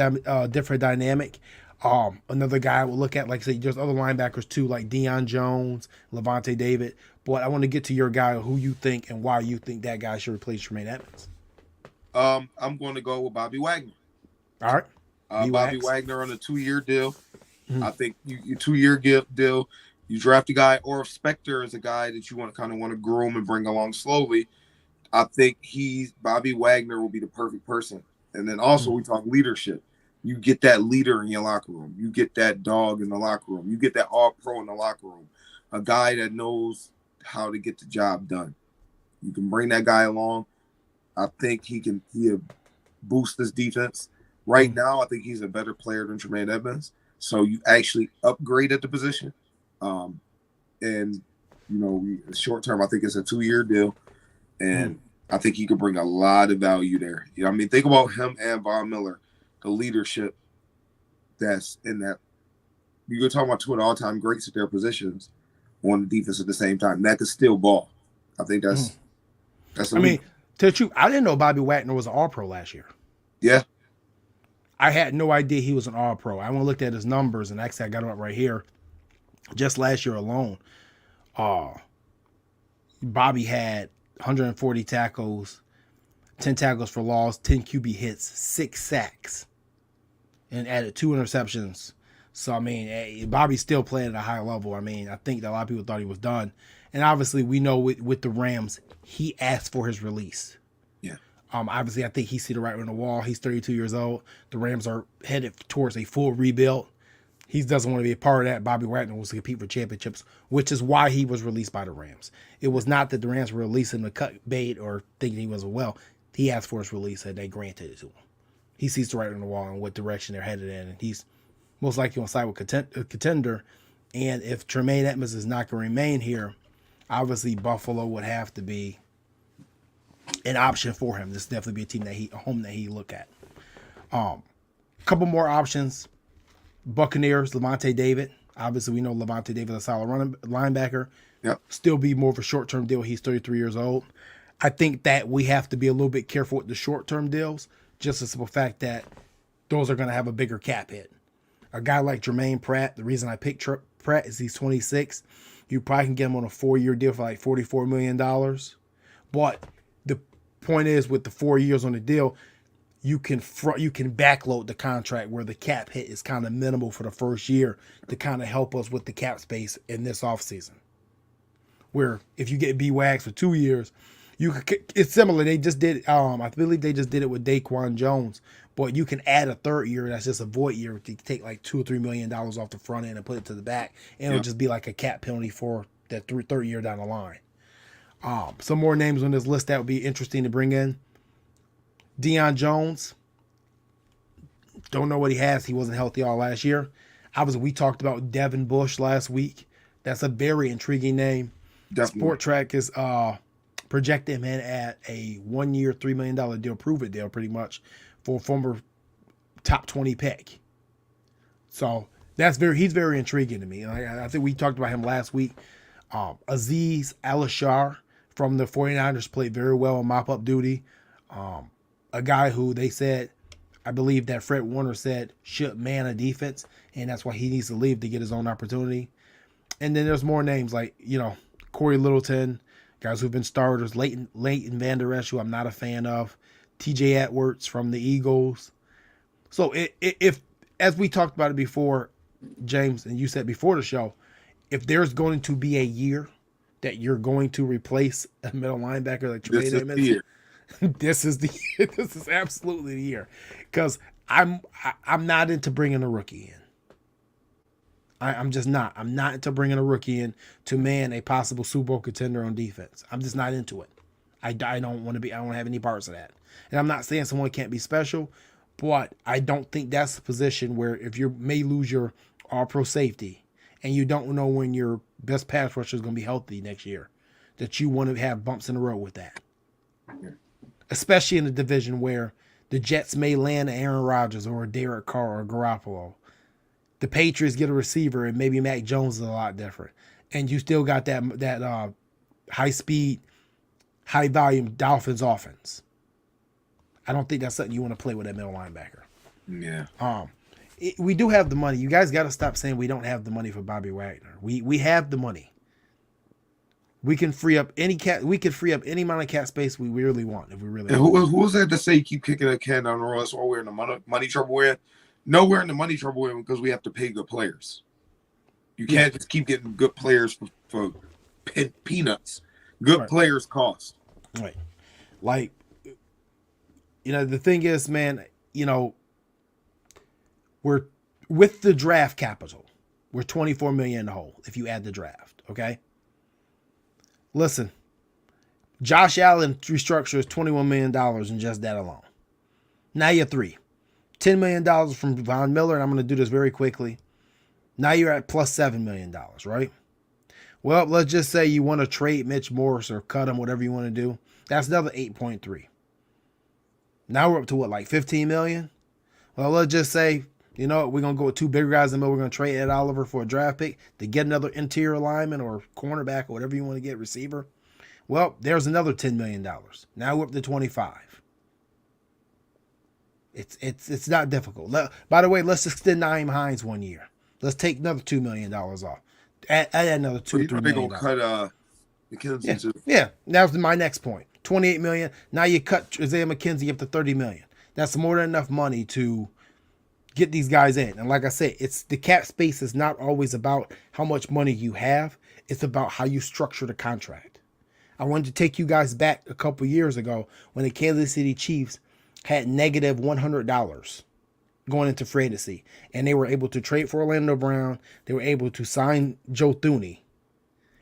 dynamic. Another guy I would look at, like I said, there's other linebackers too, like Deion Jones, Levante David. But I want to get to your guy, who you think and why you think that guy should replace Tremaine Edmunds. I'm going to go with Bobby Wagner. All right. Bobby Wagner on a 2-year deal. Mm-hmm. I think you 2-year deal. You draft a guy, or if Spector is a guy that you want to groom and bring along slowly. I think Bobby Wagner will be the perfect person. And then also we talk leadership. You get that leader in your locker room. You get that dog in the locker room. You get that all-pro in the locker room. A guy that knows how to get the job done. You can bring that guy along. I think he'll boost this defense. Right now, I think he's a better player than Tremaine Edmunds. So you actually upgrade at the position. Short term, I think it's a 2-year deal. And I think he could bring a lot of value there. You know, I mean, think about him and Von Miller, the leadership that's in that. You could talk about two of the all-time greats at their positions on the defense at the same time. That could still ball. I think that's. I mean, to the truth, I didn't know Bobby Wagner was an All-Pro last year. Yeah. I had no idea he was an All-Pro. I went and looked at his numbers, and actually I got him up right here. Just last year alone, Bobby had 140 tackles, 10 tackles for loss, 10 QB hits, 6 sacks, and added 2 interceptions. So, I mean, Bobby's still playing at a high level. I mean, I think that a lot of people thought he was done. And obviously, we know with the Rams, he asked for his release. Yeah. Obviously, I think he see the writing on the wall. He's 32 years old. The Rams are headed towards a full rebuild. He doesn't want to be a part of that. Bobby Wagner wants to compete for championships, which is why he was released by the Rams. It was not that the Rams were releasing the cut bait or thinking he wasn't well. He asked for his release, and they granted it to him. He sees the writing on the wall and what direction they're headed in, and he's most likely on side with contender. And if Tremaine Edmunds is not going to remain here, obviously Buffalo would have to be an option for him. This definitely be a team a home that he look at. A couple more options. Buccaneers, Levante David. Obviously, we know Levante David is a solid linebacker. Yep. Still be more of a short-term deal. He's 33 years old. I think that we have to be a little bit careful with the short-term deals, just the simple fact that those are going to have a bigger cap hit. A guy like Jermaine Pratt, the reason I picked Pratt is he's 26. You probably can get him on a 4-year deal for like $44 million. But the point is, with the 4 years on the deal, you can backload the contract where the cap hit is kind of minimal for the first year to kind of help us with the cap space in this offseason. Where if you get B-Wags for 2 years, It's similar. They just did. I believe they just did it with Daquan Jones. But you can add a third year that's just a void year to take like $2 or $3 million off the front end and put it to the back, and it'll just be like a cap penalty for that third year down the line. Some more names on this list that would be interesting to bring in. Deion Jones. Don't know what he has. He wasn't healthy all last year. We talked about Devin Bush last week. That's a very intriguing name. Definitely. Sport Track is projected him in at a 1 year, $3 million deal, prove it deal, pretty much, for a former top 20 pick. So he's very intriguing to me. I think we talked about him last week. Azeez Al-Shar from the 49ers played very well in mop-up duty. A guy who they said, I believe that Fred Warner said, should man a defense, and that's why he needs to leave to get his own opportunity. And then there's more names like, Corey Littleton, guys who've been starters, Leighton Vander Esch, who I'm not a fan of, TJ Edwards from the Eagles. So if, as we talked about it before, James, and you said before the show, if there's going to be a year that you're going to replace a middle linebacker like Tremaine Edmunds, this is absolutely the year, because I'm not into bringing a rookie in. I'm just not. I'm not into bringing a rookie in to man a possible Super Bowl contender on defense. I'm just not into it. I don't want to be. I don't have any parts of that. And I'm not saying someone can't be special, but I don't think that's the position where if you may lose your all-pro safety and you don't know when your best pass rusher is going to be healthy next year, that you want to have bumps in the road with that. Yeah. Especially in a division where the Jets may land Aaron Rodgers or a Derek Carr or Garoppolo. The Patriots get a receiver and maybe Mac Jones is a lot different. And you still got that high-speed, high-volume Dolphins offense. I don't think that's something you want to play with that middle linebacker. Yeah. We do have the money. You guys got to stop saying we don't have the money for Bobby Wagner. We have the money. We can free up any amount of cap space we really want if we really want. Who was that to say you keep kicking a can down the road? That's why we're in the money trouble we're in. No, we're in the money trouble we're in because we have to pay good players. You can't just keep getting good players for peanuts. Good players cost. Right. Like, the thing is, man, we're with the draft capital. We're $24 million in the hole if you add the draft, okay? Listen, Josh Allen restructures $21 million in just that alone. Now you're $10 million from Von Miller, and I'm going to do this very quickly. Now you're at plus $7 million, right? Well, let's just say you want to trade Mitch Morse or cut him, whatever you want to do. That's another 8.3. Now we're up to what, like 15 million? Well, let's just say, we're going to go with two bigger guys in the middle. We're going to trade Ed Oliver for a draft pick to get another interior lineman or cornerback or whatever you want to get, receiver. Well, there's another $10 million. Now we're up to 25. It's not difficult. By the way, let's extend Naeem Hines 1 year. Let's take another $2 million off. Add another $2-3 million. They're going to cut McKenzie. Yeah, that was my next point. $28 million. Now you cut Isaiah McKenzie up to $30 million. That's more than enough money to get these guys in. And like I said, it's the cap space is not always about how much money you have. It's about how you structure the contract. I wanted to take you guys back a couple years ago when the Kansas City Chiefs had negative $100 going into free agency, and they were able to trade for Orlando Brown. They were able to sign Joe Thuney,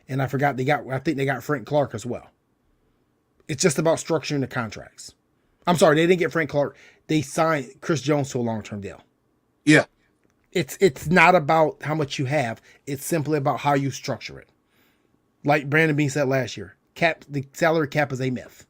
and I think they got Frank Clark as well. It's just about structuring the contracts. I'm sorry, they didn't get Frank Clark. They signed Chris Jones to a long-term deal. Yeah. It's not about how much you have. It's simply about how you structure it. Like Brandon Beane said last year, the salary cap is a myth.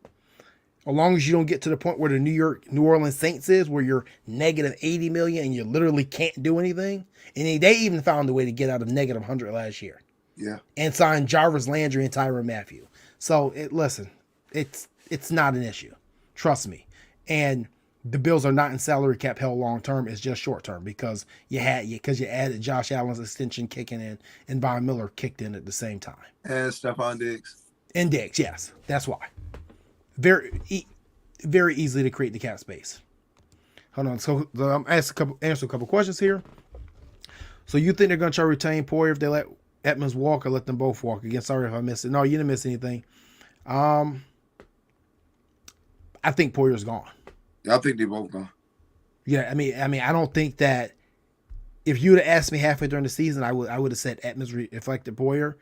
As long as you don't get to the point where the New Orleans Saints is, where you're negative 80 million and you literally can't do anything. And they even found a way to get out of negative 100 last year. Yeah. And signed Jarvis Landry and Tyrann Mathieu. So it's not an issue. Trust me. And the Bills are not in salary cap hell long term. It's just short term because you added Josh Allen's extension kicking in and Von Miller kicked in at the same time. And Stephon Diggs. And Diggs, yes. That's why. Very easily to create the cap space. Hold on. So I'm answer a couple questions here. So you think they're going to try to retain Poyer if they let Edmunds walk or let them both walk? Again, sorry if I missed it. No, you didn't miss anything. I think Poyer's gone. Yeah, I think they both gone. Yeah, I mean, I don't think that if you would have asked me halfway during the season, I would have said Edmunds reflected Poyer.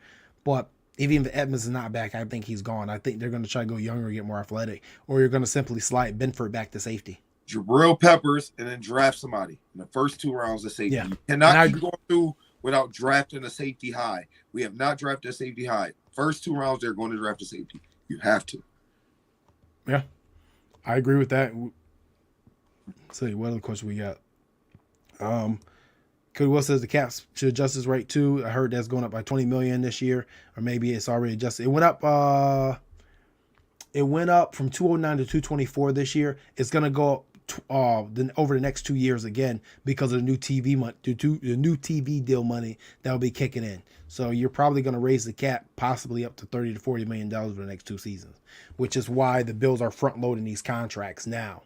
But even if Edmunds is not back, I think he's gone. I think they're going to try to go younger, get more athletic, or you're going to simply slide Benford back to safety. Jabril Peppers, and then draft somebody in the first 2 rounds of safety. Yeah. You cannot keep going through without drafting a safety high. We have not drafted a safety high. First 2 rounds, they're going to draft a safety. You have to. Yeah, I agree with that. Let's see, what other question we got? Cody Will says the Caps should adjust his rate too. I heard that's going up by $20 million this year, or maybe it's already adjusted. It went up. It went up from 209 to 224 this year. It's going to go up then over the next 2 years again because of the new TV the new TV deal money that will be kicking in. So you're probably going to raise the cap possibly up to $30 to $40 million for the next 2 seasons, which is why the Bills are front loading these contracts now,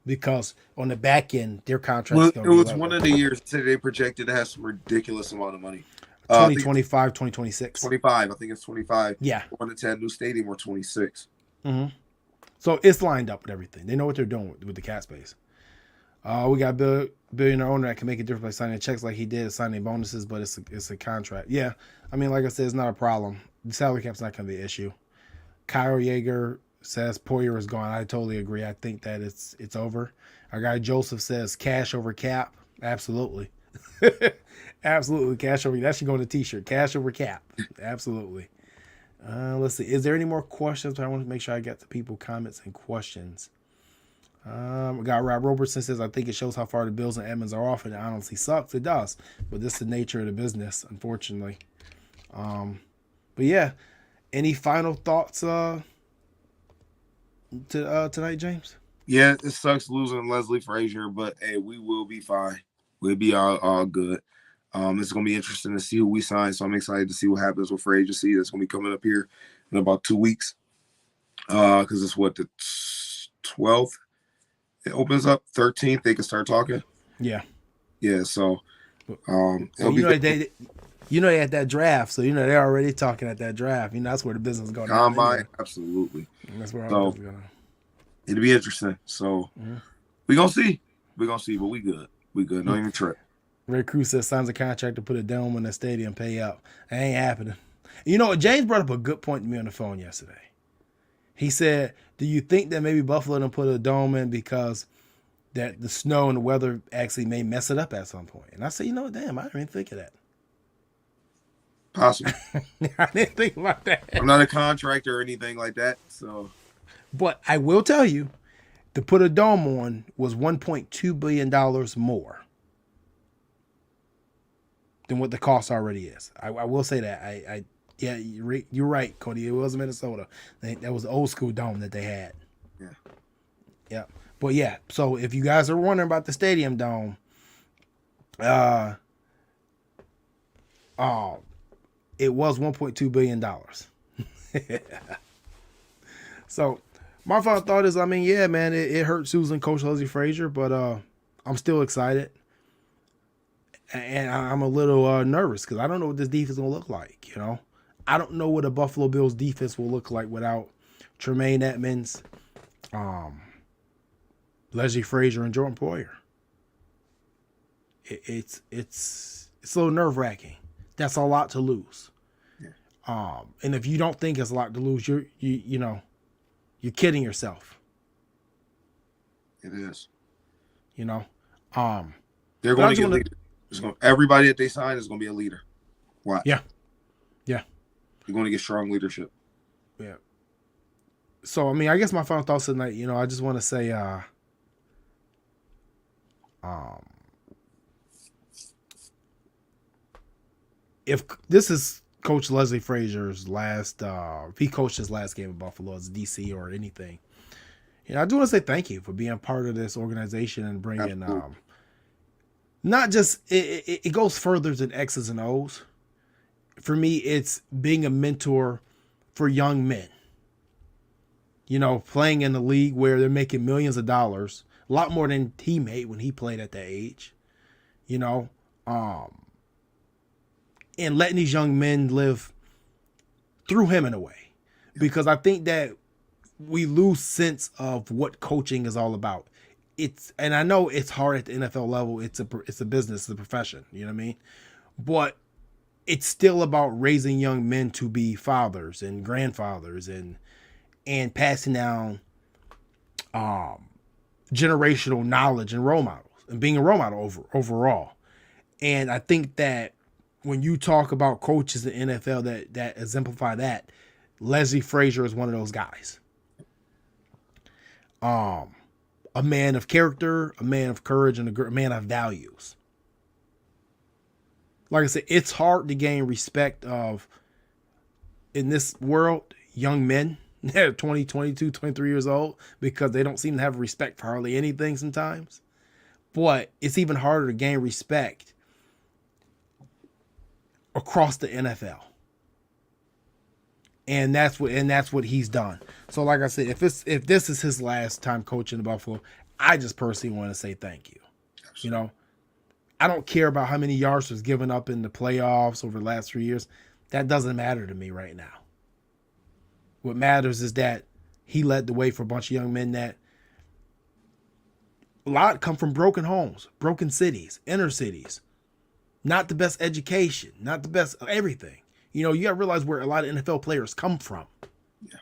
because on the back end their contracts. Well, it was one of the years that they projected to have some ridiculous amount of money. 2025, 2026. 25. I think it's 25. Yeah. One to 10 new stadium or 26. Mm-hmm. So it's lined up with everything. They know what they're doing with the cap space. We got a billionaire owner that can make a difference by signing checks like he did, signing bonuses, but it's a contract. Yeah, I mean, like I said, it's not a problem. The salary cap's not going to be an issue. Kyle Yeager says Poyer is gone. I totally agree. I think that it's over. Our guy Joseph says cash over cap. Absolutely. Absolutely, cash over. That should go on a t-shirt. Cash over cap. Absolutely. Let's see. Is there any more questions? I want to make sure I get to people comments and questions. We got Rob Robertson says, I think it shows how far the Bills and Edmunds are off, and it honestly sucks. It does, but this is the nature of the business, unfortunately. But yeah, any final thoughts tonight, James? Yeah, it sucks losing Leslie Frazier, but hey, we will be fine. We'll be all good. It's going to be interesting to see who we sign, so I'm excited to see what happens with free agency. That's going to be coming up here in about 2 weeks because it's the 12th. It opens up 13th. They can start talking. Yeah. So they had that draft, so they're already talking at that draft. That's where the business is going. Combine, absolutely. And that's where our business is going. It'll be interesting. So we're gonna see. We're gonna see, but we good. We good. Don't even trip. Red Cruz says signs a contract to put a dome in the stadium, pay up. That ain't happening. James brought up a good point to me on the phone yesterday. He said, do you think that maybe Buffalo done put a dome in because that the snow and the weather actually may mess it up at some point? And I said, damn, I didn't even think of that. Possible. I didn't think about that. I'm not a contractor or anything like that. So, but I will tell you, to put a dome on was $1.2 billion more than what the cost already is. I will say that. Yeah, you're right, Cody. It was Minnesota. That was the old school dome that they had. Yeah. But yeah, so if you guys are wondering about the stadium dome, it was $1.2 billion. So my final thought is, yeah, man, it hurt Susan, Coach Leslie Frazier, but I'm still excited. And I'm a little nervous because I don't know what this defense is going to look like, I don't know what a Buffalo Bills defense will look like without Tremaine Edmunds, Leslie Frazier, and Jordan Poyer. It's a little nerve-wracking. That's a lot to lose. Yeah. And if you don't think it's a lot to lose, you're kidding yourself. It is. They're going to get leaders. Everybody that they sign is going to be a leader. Watch. Yeah. You're going to get strong leadership. Yeah. So, I guess my final thoughts tonight, I just want to say, if this is Coach Leslie Frazier's last, if he coached his last game in Buffalo as DC or anything, I do want to say thank you for being part of this organization and bringing, not just, it goes further than X's and O's. For me, it's being a mentor for young men. Playing in the league where they're making millions of dollars, a lot more than he made when he played at that age. And letting these young men live through him in a way. Because I think that we lose sense of what coaching is all about. And I know it's hard at the NFL level. It's a business, it's a profession. You know what I mean? But it's still about raising young men to be fathers and grandfathers and passing down generational knowledge and role models and being a role model overall. And I think that when you talk about coaches in the NFL that exemplify that, Leslie Frazier is one of those guys. A man of character, a man of courage, and a man of values. Like I said, it's hard to gain respect in this world, young men that are 20, 22, 23 years old, because they don't seem to have respect for hardly anything sometimes. But it's even harder to gain respect across the NFL. And that's what he's done. So like I said, if this is his last time coaching the Buffalo, I just personally want to say thank you. Absolutely. You know, I don't care about how many yards was given up in the playoffs over the last 3 years. That doesn't matter to me right now. What matters is that he led the way for a bunch of young men that a lot come from broken homes, broken cities, inner cities. Not the best education, not the best everything. You know, you got to realize where a lot of NFL players come from. Yeah.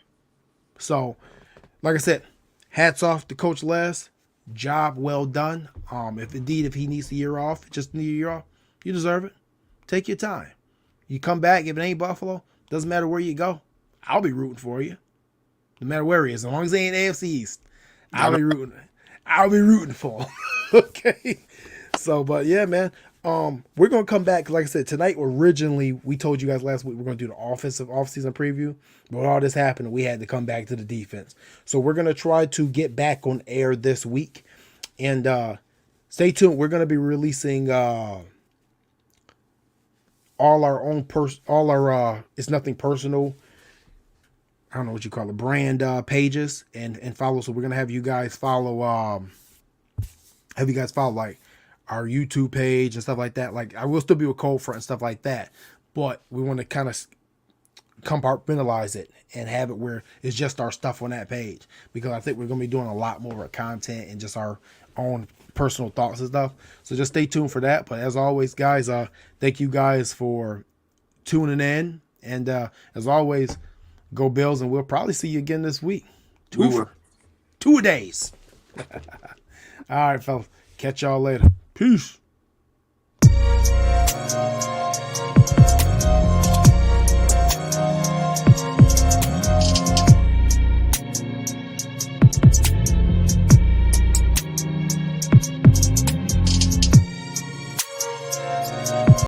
So, like I said, hats off to Coach Les. Job well done. If he needs the year off, just need a year off, you deserve it. Take your time. You come back, if it ain't Buffalo, doesn't matter where you go. I'll be rooting for you. No matter where he is. As long as they ain't AFC East, I'll be rooting for him. Okay. So, but yeah, man. We're going to come back. Like I said, tonight, originally, we told you guys last week we're going to do the offseason preview. But when all this happened, we had to come back to the defense. So we're going to try to get back on air this week. And stay tuned. We're going to be releasing all our It's Nothing Personal, I don't know what you call it, brand pages and follow. So we're going to have you guys follow like our YouTube page and stuff like that. Like, I will still be with Cold Front and stuff like that, but we want to kind of compartmentalize it and have it where it's just our stuff on that page, because I think we're going to be doing a lot more content and just our own personal thoughts and stuff. So just stay tuned for that. But as always, guys, thank you guys for tuning in. And as always, go Bills, and we'll probably see you again this week. 2 days. All right, fellas. Catch y'all later. Peace.